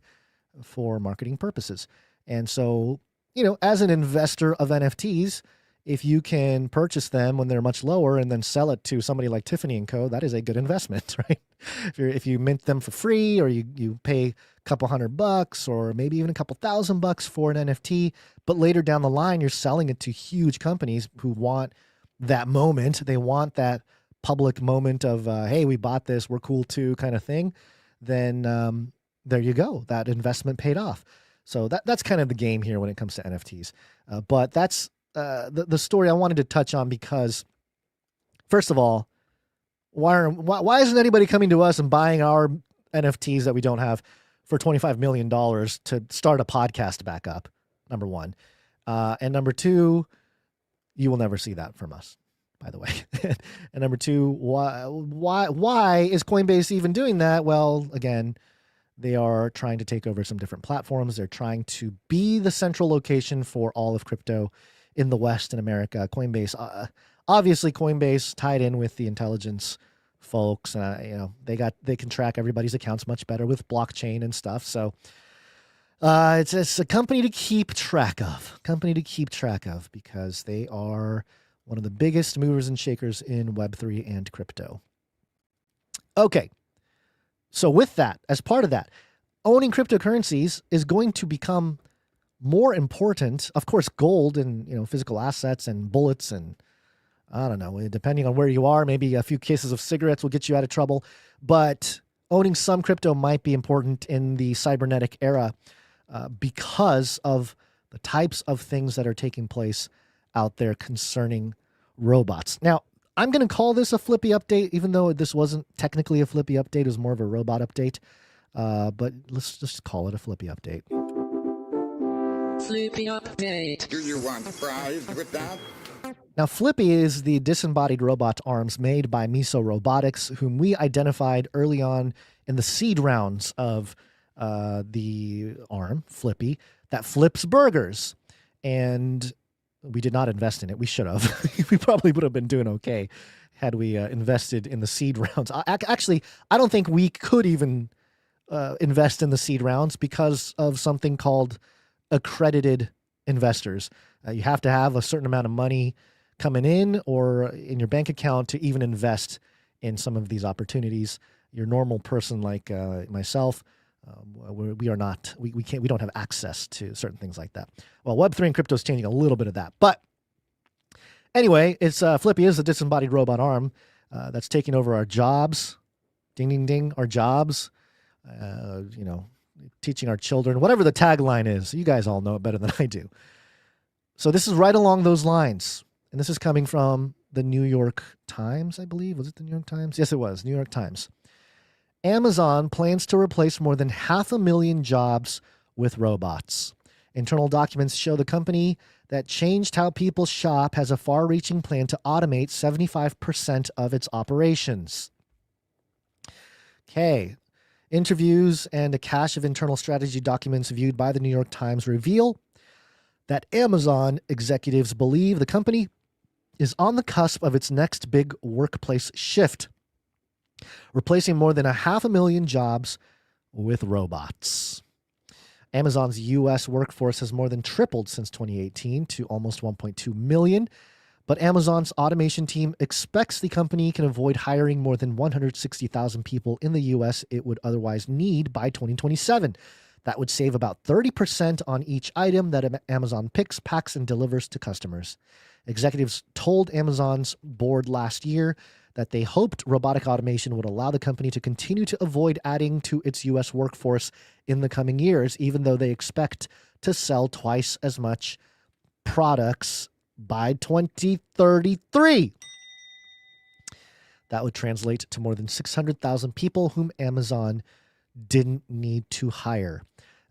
for marketing purposes. And so, you know, as an investor of NFTs, if you can purchase them when they're much lower and then sell it to somebody like Tiffany & Co., that is a good investment, right? If you mint them for free, or you pay a couple $100 or maybe even a couple $1,000 for an NFT, but later down the line, you're selling it to huge companies who want that moment. They want that public moment of, hey, we bought this, we're cool too, kind of thing. Then there you go. That investment paid off. So that's kind of the game here when it comes to NFTs. But that's the story I wanted to touch on because, first of all, why isn't anybody coming to us and buying our NFTs that we don't have for $25 million to start a podcast back up? Number one. And number two, you will never see that from us, by the way. And number two, why is Coinbase even doing that? Well, again, they are trying to take over some different platforms. They're trying to be the central location for all of crypto in the West in America. Coinbase, obviously Coinbase tied in with the intelligence folks. You know, they can track everybody's accounts much better with blockchain and stuff. So it's a company to keep track of. Because they are one of the biggest movers and shakers in Web3 and crypto. Okay. So with that, as part of that, owning cryptocurrencies is going to become more important. Of course, gold and, you know, physical assets and bullets and, I don't know, depending on where you are, maybe a few cases of cigarettes will get you out of trouble. But owning some crypto might be important in the cybernetic era because of the types of things that are taking place out there concerning robots. Now, I'm going to call this a Flippy update, even though this wasn't technically a Flippy update. It was more of a robot update. But let's just call it a Flippy update. Flippy update. Do you want fries with that? Now, Flippy is the disembodied robot arms made by Miso Robotics, whom we identified early on in the seed rounds of the arm, Flippy, that flips burgers. And we did not invest in it. We should have. We probably would have been doing okay had we invested in the seed rounds. Actually, I don't think we could even invest in the seed rounds because of something called accredited investors. You have to have a certain amount of money coming in or in your bank account to even invest in some of these opportunities. Your normal person like myself, we don't have access to certain things like that. Well, Web3 and crypto is changing a little bit of that. But anyway, it's Flippy is a disembodied robot arm that's taking over our jobs. Ding, ding, ding, our jobs. You know, teaching our children, whatever the tagline is. You guys all know it better than I do. So this is right along those lines. And this is coming from the New York Times, I believe. Was it the New York Times? Yes, it was. New York Times. Amazon plans to replace more than 500,000 jobs with robots. Internal documents show the company that changed how people shop has a far-reaching plan to automate 75% of its operations. Okay. Interviews and a cache of internal strategy documents viewed by the New York Times reveal that Amazon executives believe the company is on the cusp of its next big workplace shift, replacing more than 500,000 jobs with robots. Amazon's U.S. workforce has more than tripled since 2018 to almost 1.2 million. But Amazon's automation team expects the company can avoid hiring more than 160,000 people in the US it would otherwise need by 2027. That would save about 30% on each item that Amazon picks, packs, and delivers to customers. Executives told Amazon's board last year that they hoped robotic automation would allow the company to continue to avoid adding to its US workforce in the coming years, even though they expect to sell twice as much products by 2033. That would translate to more than 600,000 people whom Amazon didn't need to hire.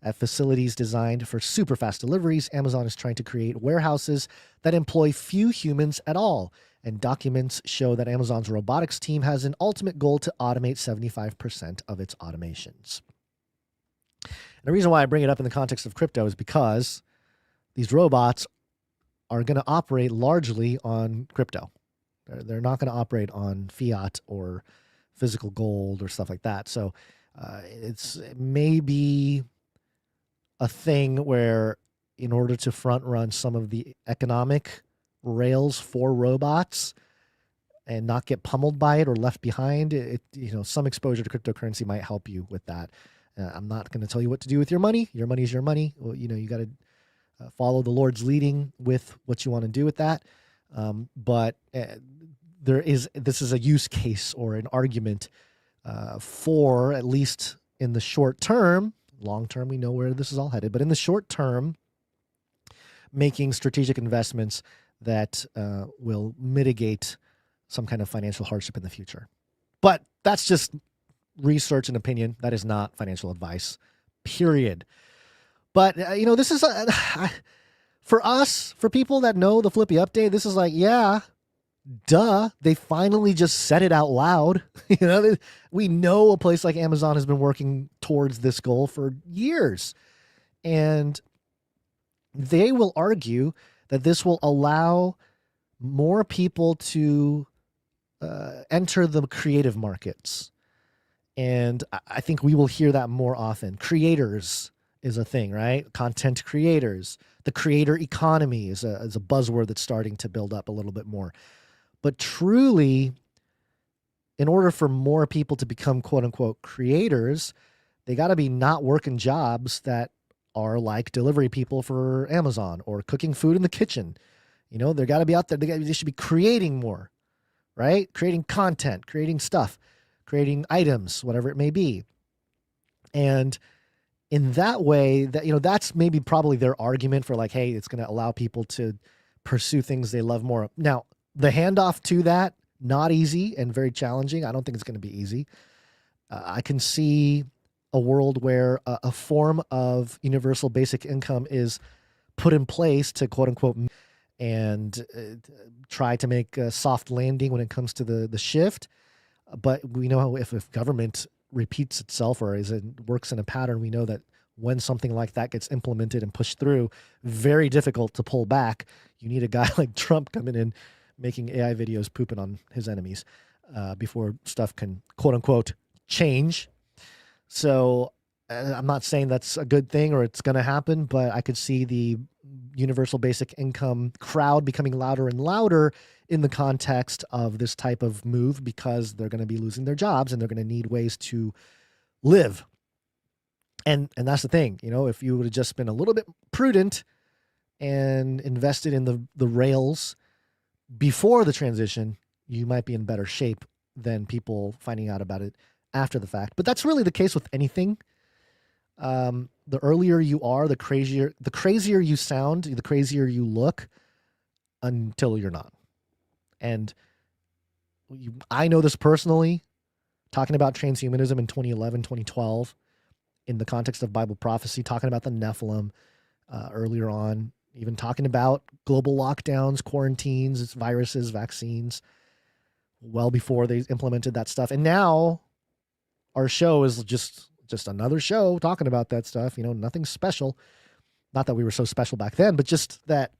At facilities designed for super fast deliveries, Amazon is trying to create warehouses that employ few humans at all. And documents show that Amazon's robotics team has an ultimate goal to automate 75% of its automations. And the reason why I bring it up in the context of crypto is because these robots are going to operate largely on crypto. They're not going to operate on fiat or physical gold or stuff like that. So it's maybe a thing where in order to front run some of the economic rails for robots and not get pummeled by it or left behind, some exposure to cryptocurrency might help you with that. I'm not going to tell you what to do with your money. Your money is your money. Well, you got to follow the Lord's leading with what you want to do with that. But this is a use case or an argument for, at least in the short term. Long term, we know where this is all headed, but in the short term, making strategic investments that will mitigate some kind of financial hardship in the future. But that's just research and opinion. That is not financial advice, period. But, this is, for us, for people that know the Flippy update, this is like, yeah, duh, they finally just said it out loud. We know a place like Amazon has been working towards this goal for years. And they will argue that this will allow more people to enter the creative markets. And I think we will hear that more often. Creators is a thing, right? Content creators. The creator economy is a buzzword that's starting to build up a little bit more. But truly, in order for more people to become quote unquote creators, they got to be not working jobs that are like delivery people for Amazon or cooking food in the kitchen. They got to be out there. They should be creating more, right? Creating content, creating stuff, creating items, whatever it may be. And in that way, that's maybe probably their argument for like, hey, it's going to allow people to pursue things they love more. Now, the handoff to that, not easy and very challenging. I don't think it's going to be easy. I can see a world where a form of universal basic income is put in place to quote unquote and try to make a soft landing when it comes to the shift. But we know if government repeats itself or works in a pattern, we know that when something like that gets implemented and pushed through, very difficult to pull back. You need a guy like Trump coming in, making AI videos pooping on his enemies before stuff can quote unquote change. So I'm not saying that's a good thing or it's going to happen, but I could see the universal basic income crowd becoming louder and louder in the context of this type of move because they're going to be losing their jobs and they're going to need ways to live. And that's the thing, if you would have just been a little bit prudent and invested in the rails before the transition, you might be in better shape than people finding out about it after the fact. But that's really the case with anything. The earlier you are, the crazier you sound, the crazier you look until you're not. And I know this personally, talking about transhumanism in 2011, 2012, in the context of Bible prophecy, talking about the Nephilim earlier on, even talking about global lockdowns, quarantines, viruses, vaccines, well before they implemented that stuff. And now our show is just another show talking about that stuff, nothing special. Not that we were so special back then, but just that,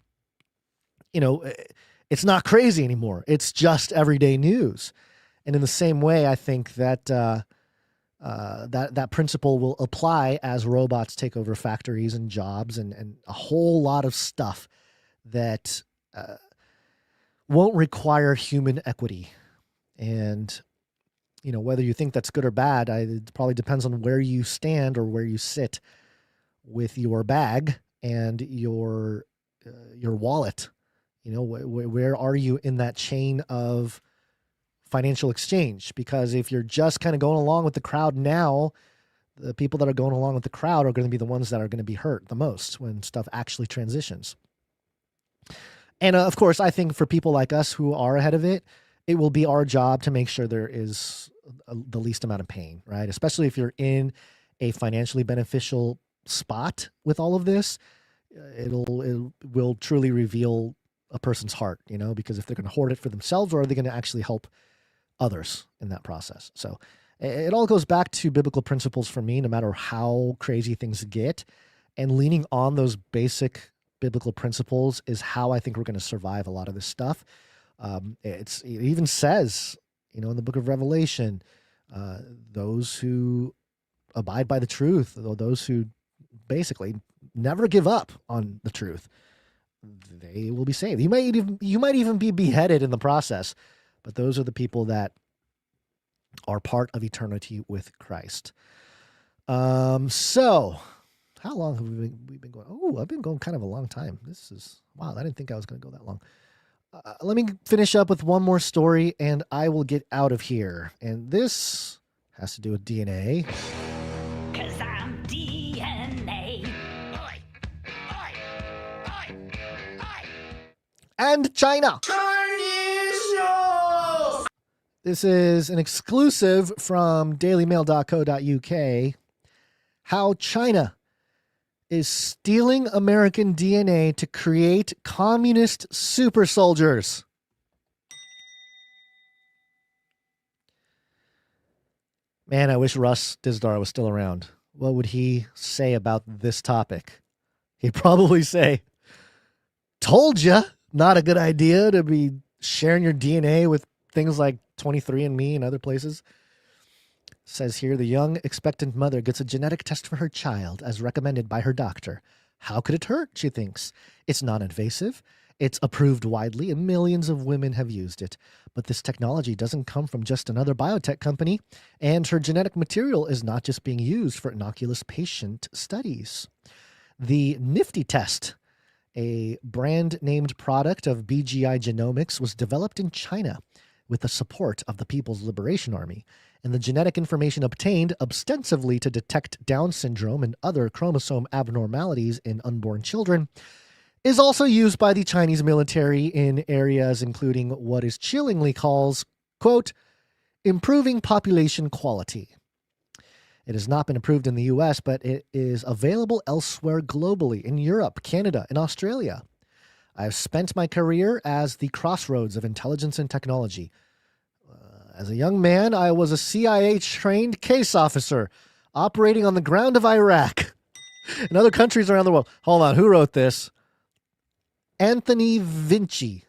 it's not crazy anymore. It's just everyday news. And in the same way, I think that that principle will apply as robots take over factories and jobs and a whole lot of stuff that won't require human equity. And, whether you think that's good or bad, it probably depends on where you stand or where you sit with your bag and your wallet. Where are you in that chain of financial exchange? Because if you're just kind of going along with the crowd now, the people that are going along with the crowd are going to be the ones that are going to be hurt the most when stuff actually transitions. And of course, I think for people like us who are ahead of it, it will be our job to make sure there is the least amount of pain, right? Especially if you're in a financially beneficial spot with all of this, it will truly reveal a person's heart, because if they're going to hoard it for themselves, or are they going to actually help others in that process? So it all goes back to biblical principles for me, no matter how crazy things get, and leaning on those basic biblical principles is how I think we're going to survive a lot of this stuff. It even says, in the book of Revelation, those who abide by the truth, those who basically never give up on the truth, they will be saved. You might even be beheaded in the process, but those are the people that are part of eternity with Christ. So how long have we been going? Oh, I've been going kind of a long time. Wow. I didn't think I was going to go that long. Let me finish up with one more story and I will get out of here. And this has to do with DNA. 'Cause I'm DNA. And China. This is an exclusive from dailymail.co.uk. How China is stealing American DNA to create communist super soldiers. Man, I wish Russ Dizdar was still around. What would he say about this topic? He'd probably say, told ya, not a good idea to be sharing your DNA with things like 23andMe and other places. Says here, the young expectant mother gets a genetic test for her child as recommended by her doctor. How could it hurt, she thinks. It's non-invasive. It's approved widely and millions of women have used it. But this technology doesn't come from just another biotech company, and her genetic material is not just being used for innocuous patient studies. The Nifty test, a brand-named product of BGI Genomics, was developed in China with the support of the People's Liberation Army, and the genetic information obtained ostensibly to detect Down syndrome and other chromosome abnormalities in unborn children is also used by the Chinese military in areas including what is chillingly calls, quote, improving population quality. It has not been approved in the US, but it is available elsewhere globally in Europe, Canada, and Australia. I've spent my career as the crossroads of intelligence and technology. As a young man, I was a CIA-trained case officer operating on the ground of Iraq and other countries around the world. Hold on, who wrote this? Anthony Vinci.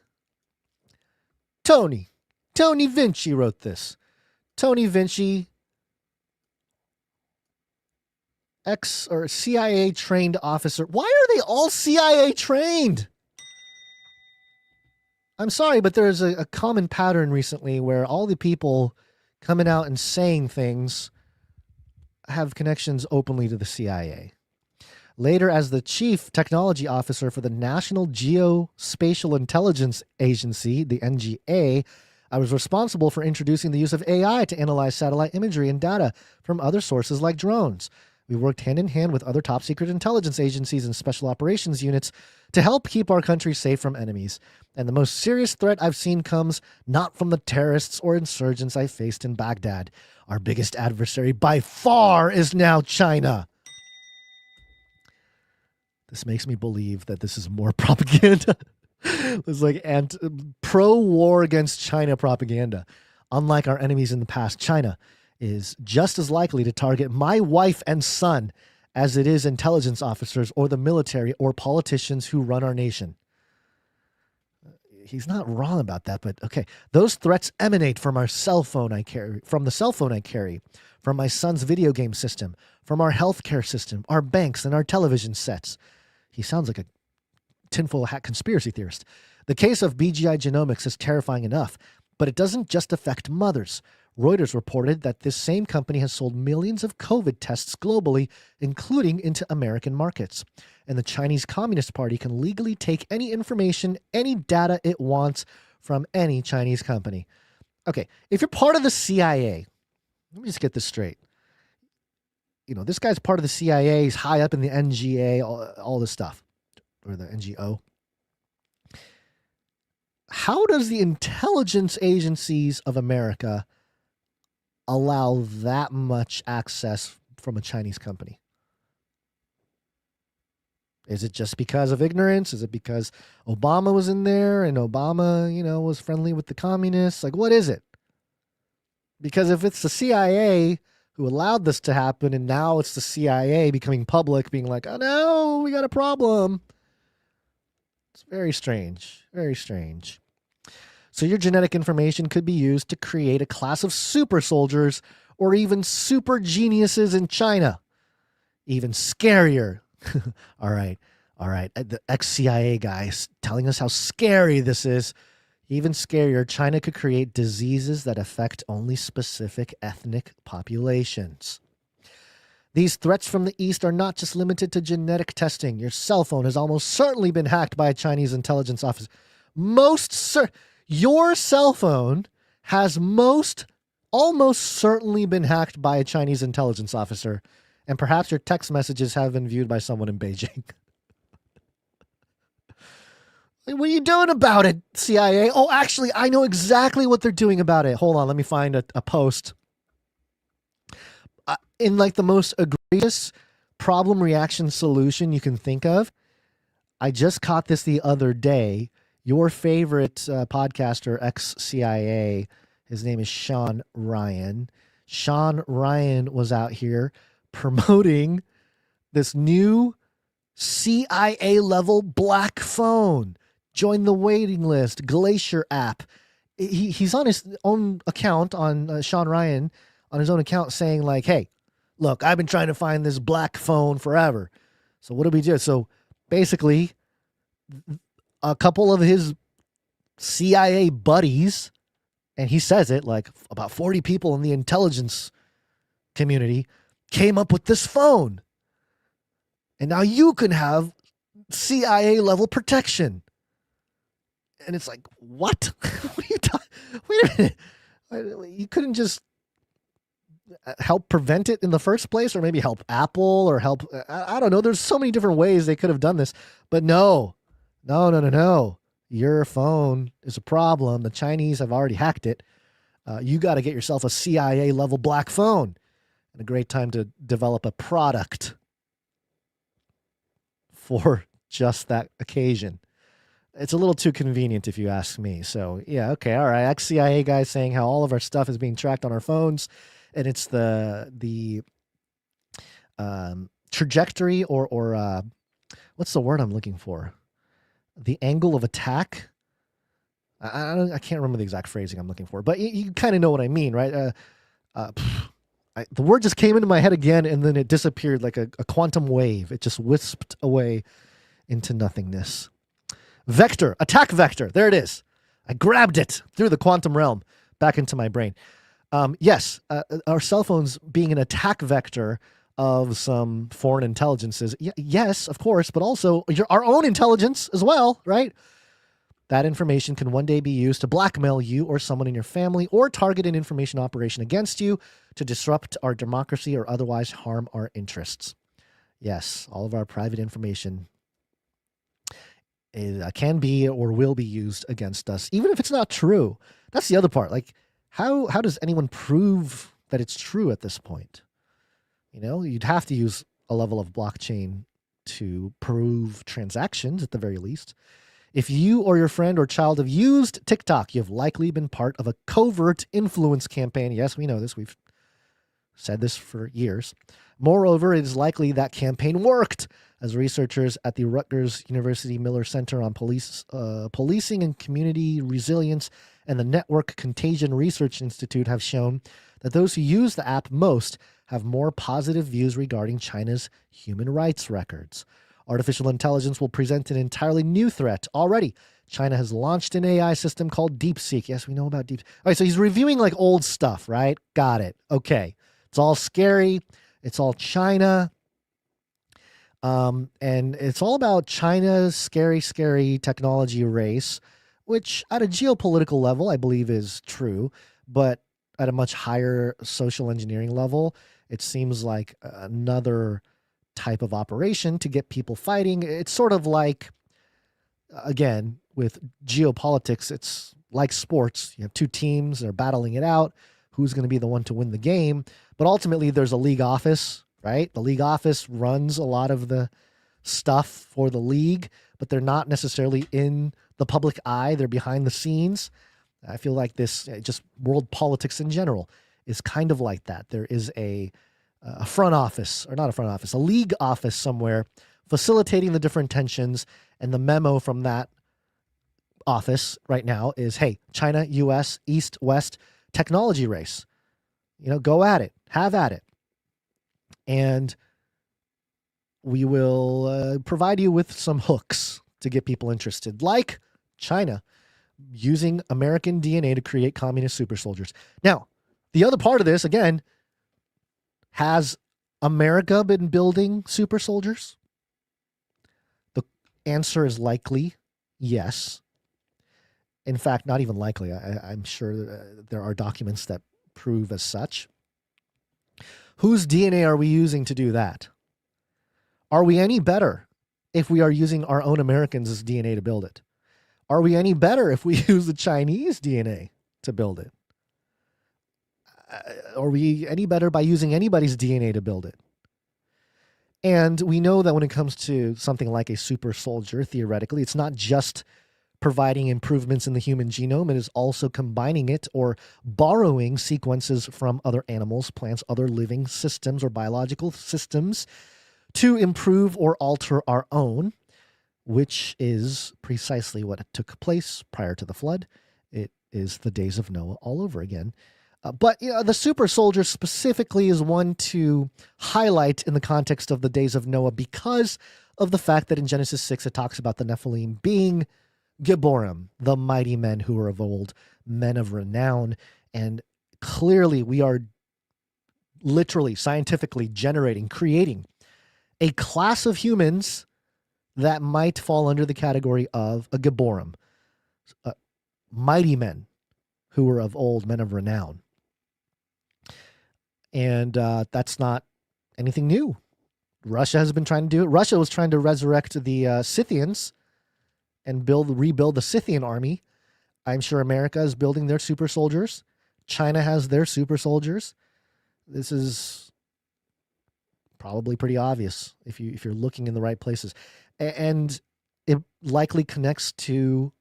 Tony Vinci wrote this. Tony Vinci, CIA-trained officer. Why are they all CIA-trained? I'm sorry, but there's a common pattern recently where all the people coming out and saying things have connections openly to the CIA. Later, as the chief technology officer for the National Geospatial Intelligence Agency, the NGA, I was responsible for introducing the use of AI to analyze satellite imagery and data from other sources like drones. We worked hand in hand with other top secret intelligence agencies and special operations units to help keep our country safe from enemies. And the most serious threat I've seen comes not from the terrorists or insurgents I faced in Baghdad. Our biggest adversary by far is now China. This makes me believe that this is more propaganda. It's like pro-war against China propaganda. Unlike our enemies in the past, China is just as likely to target my wife and son as it is intelligence officers or the military or politicians who run our nation. He's not wrong about that, but okay. Those threats emanate from our cell phone I carry, from the cell phone I carry, from my son's video game system, from our healthcare system, our banks, and our television sets. He sounds like a tinfoil hat conspiracy theorist. The case of BGI Genomics is terrifying enough, but it doesn't just affect mothers. Reuters reported that this same company has sold millions of COVID tests globally, including into American markets. And the Chinese Communist Party can legally take any information, any data it wants from any Chinese company. Okay, if you're part of the CIA, let me just get this straight. You know, this guy's part of the CIA. He's high up in the NGA, all this stuff, or the NGO. How does the intelligence agencies of America allow that much access from a Chinese company? Is it just because of ignorance? Is it because Obama was in there and Obama, you know, was friendly with the communists? Like, what is it? Because if it's the CIA who allowed this to happen and now it's the CIA becoming public, being like, oh no, we got a problem. It's very strange. Very strange. So your genetic information could be used to create a class of super soldiers or even super geniuses in China. Even scarier. All right. The ex-CIA guys telling us how scary this is. Even scarier, China could create diseases that affect only specific ethnic populations. These threats from the East are not just limited to genetic testing. Your cell phone has almost certainly been hacked by a Chinese intelligence office. Your cell phone has almost certainly been hacked by a Chinese intelligence officer, and perhaps your text messages have been viewed by someone in Beijing. What are you doing about it, CIA? Oh, actually, I know exactly what they're doing about it. Hold on, let me find a post. In like the most egregious problem reaction solution you can think of, I just caught this the other day. Your favorite podcaster, ex-CIA, his name is Sean Ryan. Sean Ryan was out here promoting this new CIA-level black phone. Join the waiting list, Glacier app. He's on his own account, on Sean Ryan, on his own account saying like, hey, look, I've been trying to find this black phone forever. So what do we do? So basically, a couple of his CIA buddies, and he says it, like about 40 people in the intelligence community came up with this phone. And now you can have CIA level protection. And it's like, what? What are you talking? Wait a minute. You couldn't just help prevent it in the first place, or maybe help Apple, or help, I don't know. There's so many different ways they could have done this, but no. Your phone is a problem. The Chinese have already hacked it. You got to get yourself a CIA level black phone, and a great time to develop a product for just that occasion. It's a little too convenient if you ask me. So yeah, okay, all right. Ex-CIA guy saying how all of our stuff is being tracked on our phones, and it's the trajectory or what's the word I'm looking for? The angle of attack. I can't remember the exact phrasing I'm looking for, but you kind of know what I mean, right? The word just came into my head again, and then it disappeared like a quantum wave. It just wisped away into nothingness. Vector, attack vector. There it is. I grabbed it through the quantum realm back into my brain. Yes, our cell phones being an attack vector of some foreign intelligences. Yes, of course, but also our own intelligence as well, right? That information can one day be used to blackmail you or someone in your family, or target an information operation against you to disrupt our democracy or otherwise harm our interests. Yes, all of our private information can be or will be used against us, even if it's not true. That's the other part. Like, how does anyone prove that it's true at this point? You know, you'd have to use a level of blockchain to prove transactions at the very least. If you or your friend or child have used TikTok, you've likely been part of a covert influence campaign. Yes, we know this. We've said this for years. Moreover, it is likely that campaign worked, as researchers at the Rutgers University Miller Center on Policing and Community Resilience and the Network Contagion Research Institute have shown that those who use the app most have more positive views regarding China's human rights records. Artificial intelligence will present an entirely new threat. Already, China has launched an AI system called DeepSeek. Yes, we know about Deep. All right, so he's reviewing like old stuff, right? Got it. Okay. It's all scary. It's all China. And it's all about China's scary, scary technology race, which at a geopolitical level, I believe is true, but at a much higher social engineering level, it seems like another type of operation to get people fighting. It's sort of like, again, with geopolitics, it's like sports. You have two teams, they're battling it out. Who's going to be the one to win the game? But ultimately, there's a league office, right? The league office runs a lot of the stuff for the league, but they're not necessarily in the public eye. They're behind the scenes. I feel like this, just world politics in general, is kind of like that. There is a front office, or not a front office, a league office somewhere facilitating the different tensions. And the memo from that office right now is, hey, China, US, East, West technology race. Go at it, have at it. And we will provide you with some hooks to get people interested, like China using American DNA to create communist super soldiers. Now, the other part of this, again, has America been building super soldiers? The answer is likely yes. In fact, not even likely. I'm sure there are documents that prove as such. Whose DNA are we using to do that? Are we any better if we are using our own Americans' DNA to build it? Are we any better if we use the Chinese DNA to build it? Are we any better by using anybody's DNA to build it? And we know that when it comes to something like a super soldier, theoretically, it's not just providing improvements in the human genome. It is also combining it or borrowing sequences from other animals, plants, other living systems or biological systems to improve or alter our own, which is precisely what took place prior to the flood. It is the days of Noah all over again. But the super soldier specifically is one to highlight in the context of the days of Noah because of the fact that in Genesis 6 it talks about the Nephilim being Gibborim, the mighty men who were of old, men of renown. And clearly we are literally, scientifically creating a class of humans that might fall under the category of a Gibborim, mighty men who were of old, men of renown. And that's not anything new. Russia has been trying to do it. Russia was trying to resurrect the Scythians and rebuild the Scythian army. I'm sure America is building their super soldiers. China has their super soldiers. This is probably pretty obvious if you're looking in the right places. And it likely connects to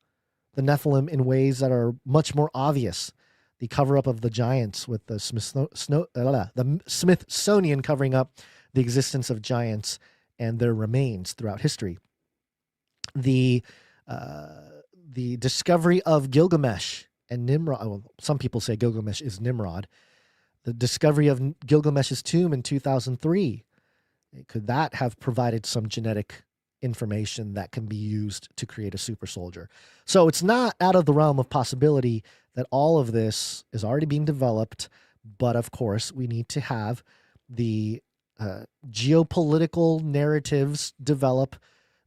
the Nephilim in ways that are much more obvious. The cover-up of the giants with the Smithsonian covering up the existence of giants and their remains throughout history. The discovery of Gilgamesh and Nimrod. Well, some people say Gilgamesh is Nimrod. The discovery of Gilgamesh's tomb in 2003. Could that have provided some genetic information that can be used to create a super soldier? So it's not out of the realm of possibility that all of this is already being developed. But of course, we need to have the geopolitical narratives develop.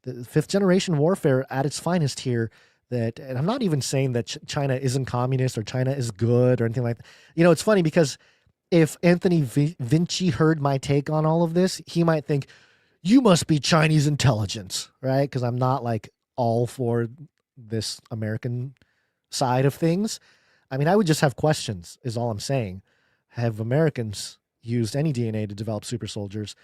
The fifth generation warfare at its finest here. And I'm not even saying that China isn't communist or China is good or anything like that. It's funny because if Anthony Vinci heard my take on all of this, he might think, you must be Chinese intelligence, right? Because I'm not like all for this American side of things. I mean, I would just have questions is all I'm saying. Have Americans used any DNA to develop super soldiers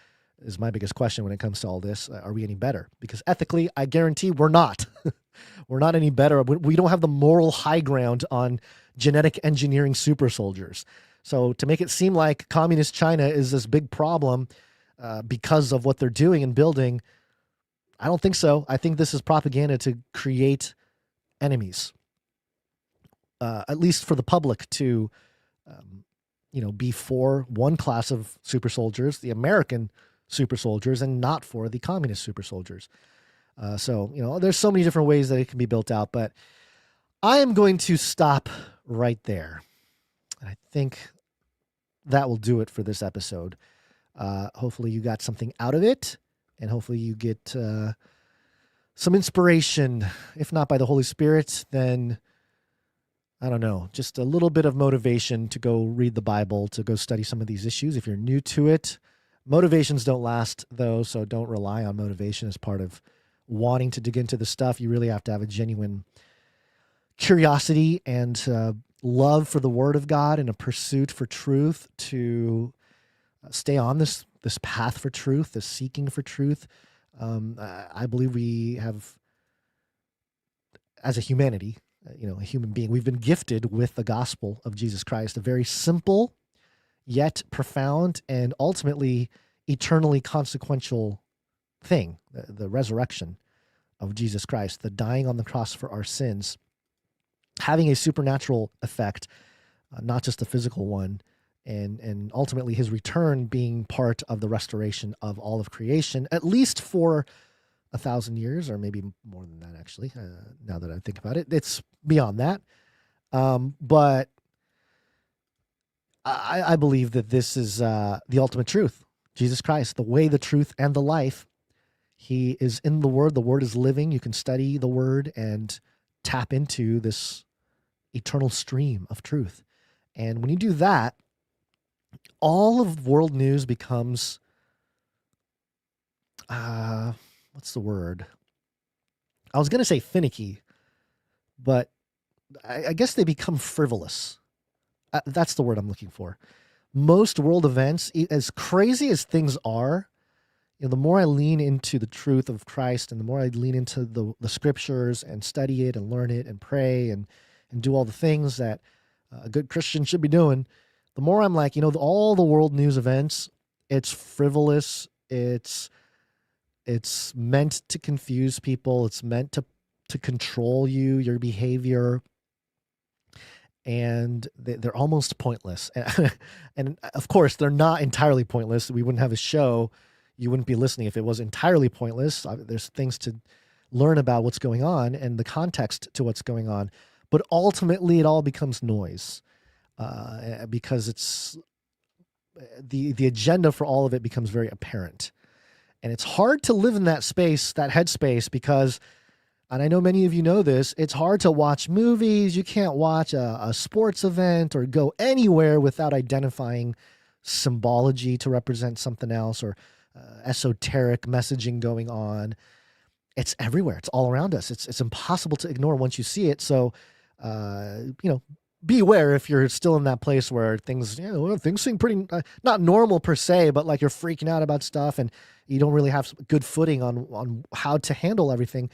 is my biggest question when it comes to all this. Are we any better? Because ethically, I guarantee we're not. We're not any better. We don't have the moral high ground on genetic engineering super soldiers. So to make it seem like communist China is this big problem because of what they're doing and building, I don't think so. I think this is propaganda to create enemies, at least for the public to, be for one class of super soldiers, the American super soldiers, and not for the communist super soldiers. So, there's so many different ways that it can be built out, but I am going to stop right there. I think that will do it for this episode. Hopefully you got something out of it, and hopefully you get some inspiration. If not by the Holy Spirit, then I don't know, just a little bit of motivation to go read the Bible, to go study some of these issues. If you're new to it, motivations don't last though, so don't rely on motivation as part of wanting to dig into the stuff. You really have to have a genuine curiosity and love for the Word of God and a pursuit for truth to stay on this path for truth, this seeking for truth. I believe we have, as a humanity, a human being, we've been gifted with the gospel of Jesus Christ, a very simple yet profound and ultimately eternally consequential thing, the resurrection of Jesus Christ, the dying on the cross for our sins, having a supernatural effect, not just a physical one, and ultimately his return being part of the restoration of all of creation, at least for 1,000 years, or maybe more than that, actually, now that I think about it. It's beyond that. But I believe that this is the ultimate truth. Jesus Christ, the way, the truth, and the life. He is in the Word. The Word is living. You can study the Word and tap into this eternal stream of truth. And when you do that, all of world news becomes, what's the word? I was going to say finicky, but I guess they become frivolous. That's the word I'm looking for. Most world events, as crazy as things are, the more I lean into the truth of Christ and the more I lean into the scriptures and study it and learn it and pray and do all the things that a good Christian should be doing, the more I'm like, all the world news events, it's frivolous. It's meant to confuse people. It's meant to control you, your behavior. And they're almost pointless. And of course, they're not entirely pointless. We wouldn't have a show. You wouldn't be listening if it was entirely pointless. There's things to learn about what's going on and the context to what's going on. But ultimately, it all becomes noise because it's the agenda for all of it becomes very apparent. And it's hard to live in that space, that headspace, because, and I know many of you know this, it's hard to watch movies. You can't watch a sports event or go anywhere without identifying symbology to represent something else or esoteric messaging going on. It's everywhere. It's all around us. It's impossible to ignore once you see it. So, be aware if you're still in that place where things seem pretty, not normal per se, but like you're freaking out about stuff and you don't really have good footing on how to handle everything.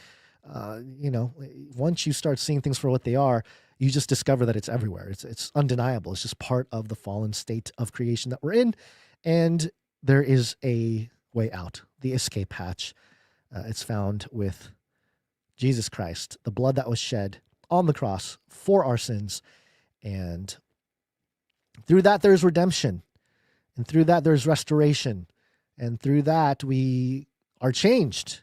Once you start seeing things for what they are, you just discover that it's everywhere. It's undeniable. It's just part of the fallen state of creation that we're in. And there is a way out, the escape hatch. It's found with Jesus Christ, the blood that was shed on the cross for our sins. And through that, there's redemption. And through that, there's restoration. And through that, we are changed.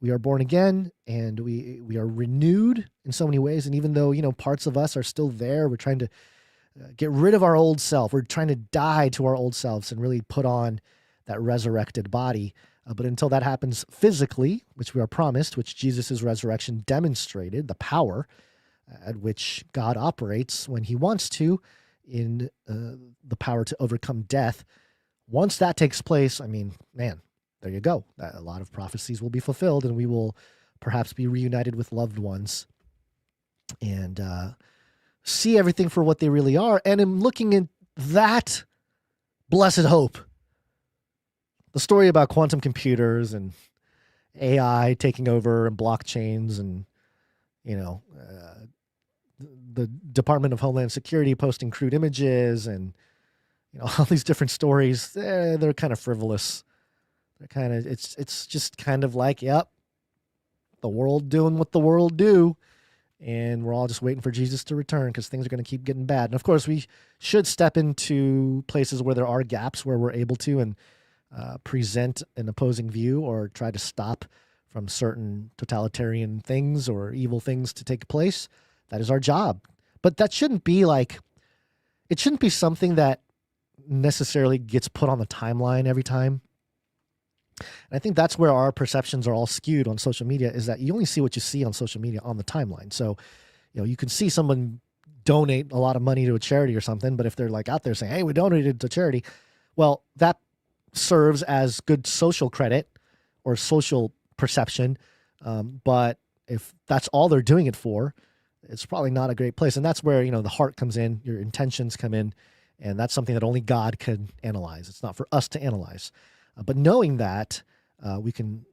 We are born again, and we are renewed in so many ways. And even though, parts of us are still there, we're trying to get rid of our old self. We're trying to die to our old selves and really put on that resurrected body. But until that happens physically, which we are promised, which Jesus' resurrection demonstrated, the power at which God operates when he wants to in the power to overcome death. Once that takes place, there you go. A lot of prophecies will be fulfilled and we will perhaps be reunited with loved ones and see everything for what they really are. And in looking at that blessed hope, the story about quantum computers and AI taking over and blockchains and, the Department of Homeland Security posting crude images and, all these different stories, they're kind of frivolous. They're kind of, it's just kind of like, yep, the world doing what the world do. And we're all just waiting for Jesus to return because things are going to keep getting bad. And of course, we should step into places where there are gaps where we're able to and present an opposing view or try to stop from certain totalitarian things or evil things to take place. That is our job. But that shouldn't be it shouldn't be something that necessarily gets put on the timeline every time. And I think that's where our perceptions are all skewed on social media, is that you only see what you see on social media on the timeline. So, you can see someone donate a lot of money to a charity or something, but if they're out there saying, hey, we donated to charity, well, that serves as good social credit or social perception. But if that's all they're doing it for, it's probably not a great place. And that's where, the heart comes in, your intentions come in, and that's something that only God can analyze. It's not for us to analyze. But knowing that, we can,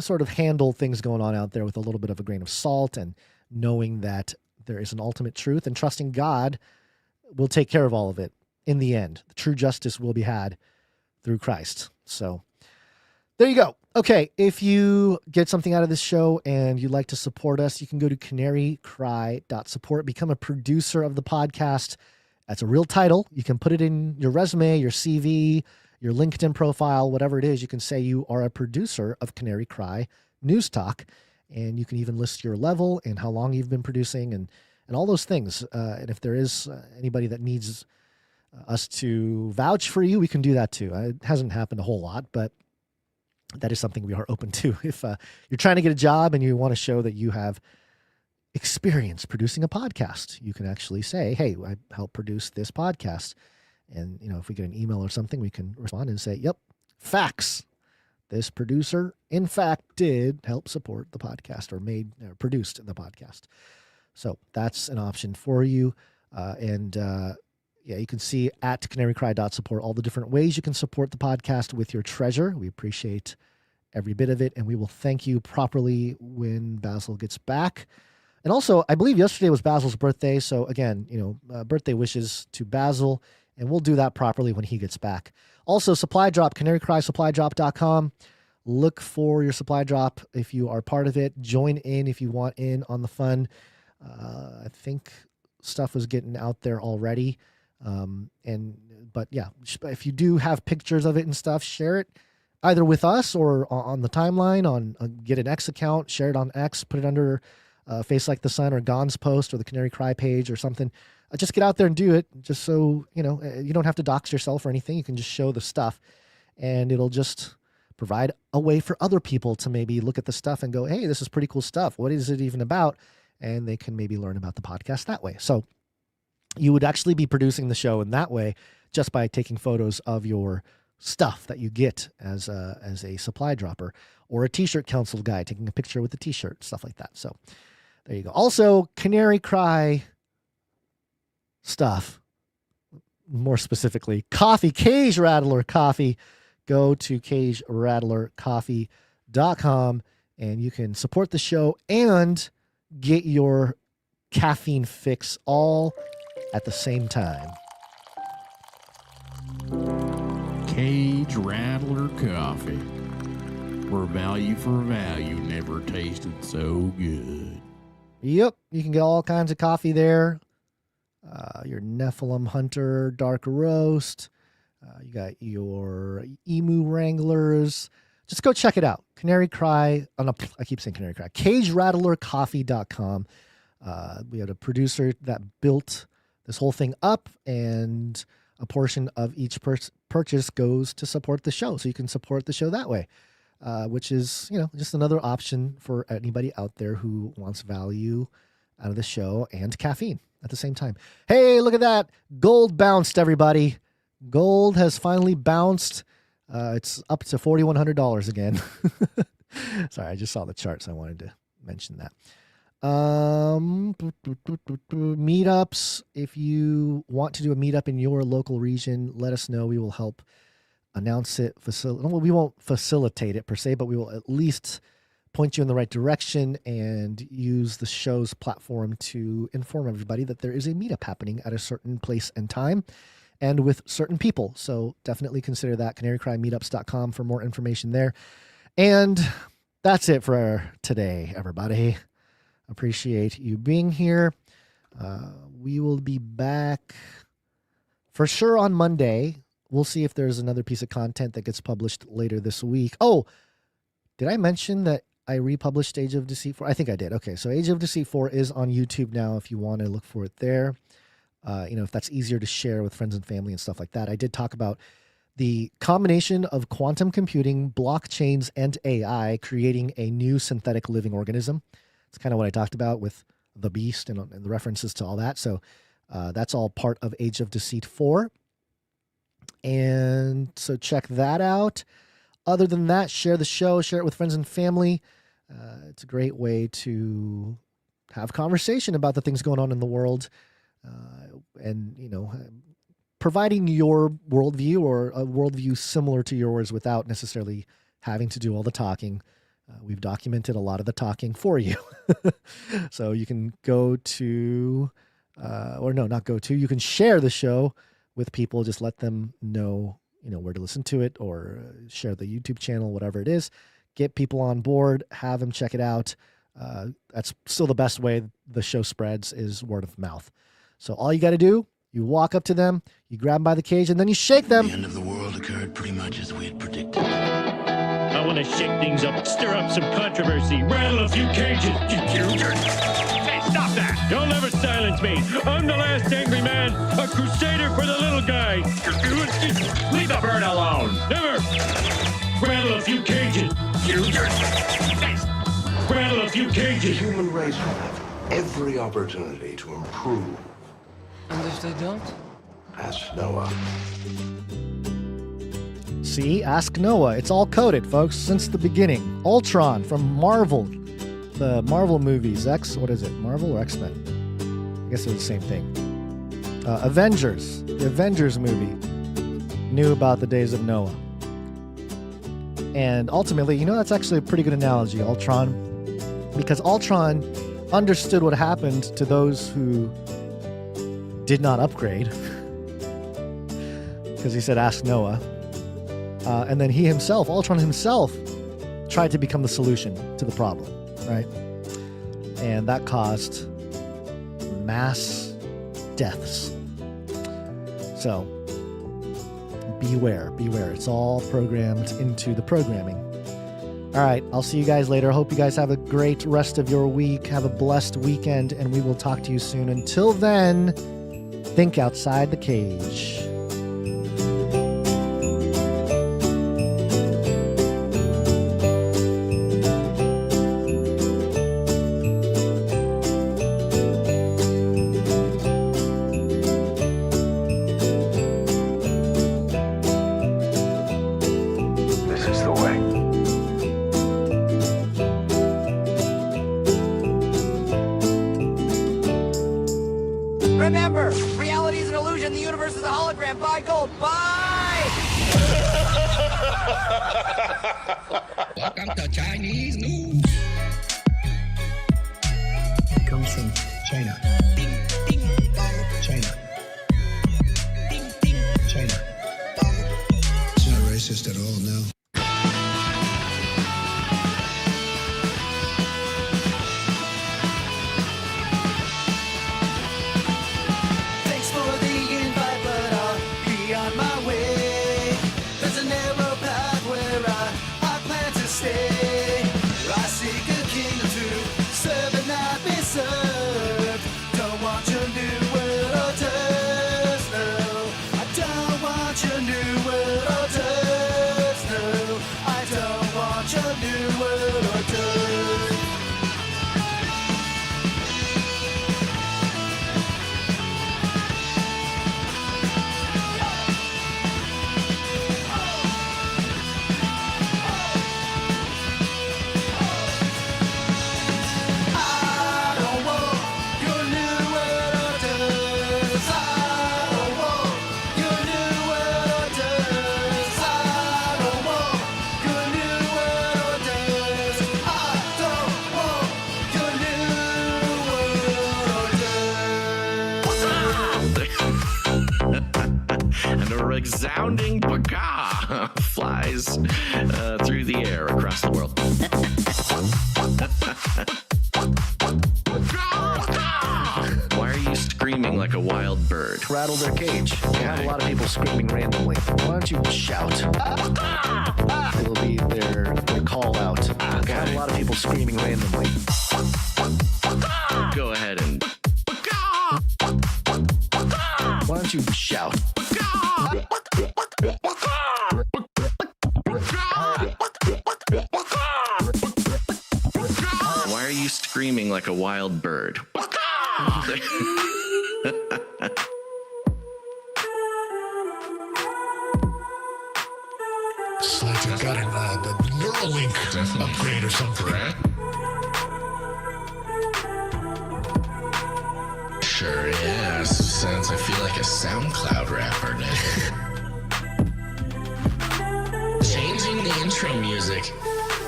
sort of handle things going on out there with a little bit of a grain of salt, and knowing that there is an ultimate truth, and trusting God will take care of all of it in the end. The true justice will be had through Christ. So there you go. Okay, if you get something out of this show and you'd like to support us, you can go to canarycry.support, become a producer of the podcast. That's a real title. You can put it in your resume, your CV, your LinkedIn profile, whatever it is. You can say you are a producer of Canary Cry News Talk, and you can even list your level and how long you've been producing and all those things. And if there is anybody that needs us to vouch for you, we can do that too. It hasn't happened a whole lot, but that is something we are open to. If you're trying to get a job and you want to show that you have experience producing a podcast, you can actually say, hey, I helped produce this podcast. And, if we get an email or something, we can respond and say, yep, facts. This producer, in fact, did help support the podcast or produced the podcast. So that's an option for you. You can see at canarycry.support all the different ways you can support the podcast with your treasure. We appreciate every bit of it, and we will thank you properly when Basil gets back. And also, I believe yesterday was Basil's birthday. So again, birthday wishes to Basil, and we'll do that properly when he gets back. Also, supply drop, canarycrysupplydrop.com. Look for your supply drop if you are part of it. Join in if you want in on the fun. I think stuff is getting out there already. But yeah, if you do have pictures of it and stuff, share it either with us or on the timeline on get an X account, share it on X, put it under Face Like the Sun or Gon's post or the Canary Cry page or something. Just get out there and do it, just so, you don't have to dox yourself or anything. You can just show the stuff, and it'll just provide a way for other people to maybe look at the stuff and go, hey, this is pretty cool stuff. What is it even about? And they can maybe learn about the podcast that way. So you would actually be producing the show in that way just by taking photos of your stuff that you get as a supply dropper, or a t-shirt council guy taking a picture with the t-shirt, stuff like that. So there you go. Also, Canary Cry stuff, more specifically, coffee, Cage Rattler coffee. Go to cagerattlercoffee.com and you can support the show and get your caffeine fix all at the same time. Cage Rattler Coffee, where value for value never tasted so good. Yep, you can get all kinds of coffee there. Your Nephilim Hunter Dark Roast. You got your Emu Wranglers. Just go check it out. Canary Cry. I keep saying Canary Cry. CageRattlerCoffee.com. We had a producer that built this whole thing up, and a portion of each purchase goes to support the show. So you can support the show that way, which is, just another option for anybody out there who wants value out of the show and caffeine at the same time. Hey, look at that. Gold bounced, everybody. Gold has finally bounced. It's up to $4,100 again. Sorry, I just saw the chart, so I wanted to mention that. Meetups. If you want to do a meetup in your local region, let us know. We will help announce it. We won't facilitate it per se, but we will at least point you in the right direction and use the show's platform to inform everybody that there is a meetup happening at a certain place and time and with certain people. So definitely consider that. canarycrymeetups.com for more information there. And that's it for today, everybody. Appreciate you being here. We will be back for sure on Monday. We'll see if there's another piece of content that gets published later this week. Oh, did I mention that I republished Age of Deceit 4? I think I did. Okay, so Age of Deceit 4 is on YouTube now if you want to look for it there. If that's easier to share with friends and family and stuff like that. I did talk about the combination of quantum computing, blockchains, and AI creating a new synthetic living organism. It's kind of what I talked about with the beast and the references to all that. So that's all part of Age of Deceit 4. And so check that out. Other than that, share the show, share it with friends and family. It's a great way to have conversation about the things going on in the world. And, providing your worldview or a worldview similar to yours without necessarily having to do all the talking. We've documented a lot of the talking for you. So you can go to, you can share the show with people. Just let them know, where to listen to it, or share the YouTube channel, whatever it is. Get people on board, have them check it out. That's still the best way the show spreads is word of mouth. So all you got to do, you walk up to them, you grab them by the cage, and then you shake them. The end of the world occurred pretty much as we had predicted. I want to shake things up, stir up some controversy, rattle a few cages. Hey, stop that! You'll never silence me. I'm the last angry man, a crusader for the little guy. Leave the bird alone. Never. Rattle a few cages. Rattle a few cages. The human race will have every opportunity to improve. And if they don't? Ask Noah. See, ask Noah. It's all coded, folks, since the beginning. Ultron from Marvel. The Marvel movies. Marvel or X-Men? I guess it was the same thing. Avengers. The Avengers movie knew about the days of Noah. And ultimately, that's actually a pretty good analogy, Ultron. Because Ultron understood what happened to those who did not upgrade. Because he said, ask Noah. And then Ultron himself, tried to become the solution to the problem, right? And that caused mass deaths. So, beware. It's all programmed into the programming. All right, I'll see you guys later. Hope you guys have a great rest of your week. Have a blessed weekend, and we will talk to you soon. Until then, think outside the cage. Remember, reality is an illusion. The universe is a hologram. Buy gold. Buy! Welcome to Chinese news. It comes from China. China. China. It's not racist at all, no. Resounding baka flies through the air across the world. Why are you screaming like a wild bird? Rattle their cage. You have a lot of people screaming randomly. Why don't you shout? It'll be their call out. Okay. have a lot of people screaming randomly. Go ahead and. Why don't you shout? Why are you screaming like a wild bird? It's like you got the Neuralink upgrade or something, right? Sure, yeah. Sounds, I feel like a SoundCloud rapper now. Changing the intro music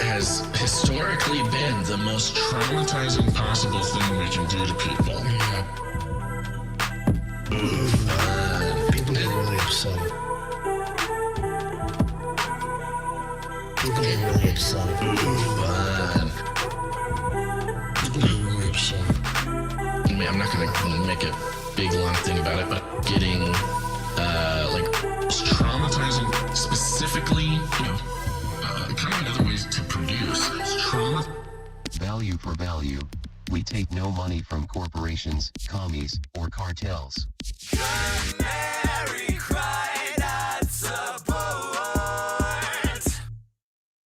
has historically been the most traumatizing possible thing we can do to people. Yeah. People get really upset. People get really upset. People get really upset. I mean, I'm not gonna make a big long thing about it, but getting like traumatizing, specifically, you know, kind of another way to produce trauma. Value for value. We take no money from corporations, commies, or cartels. Canary cry.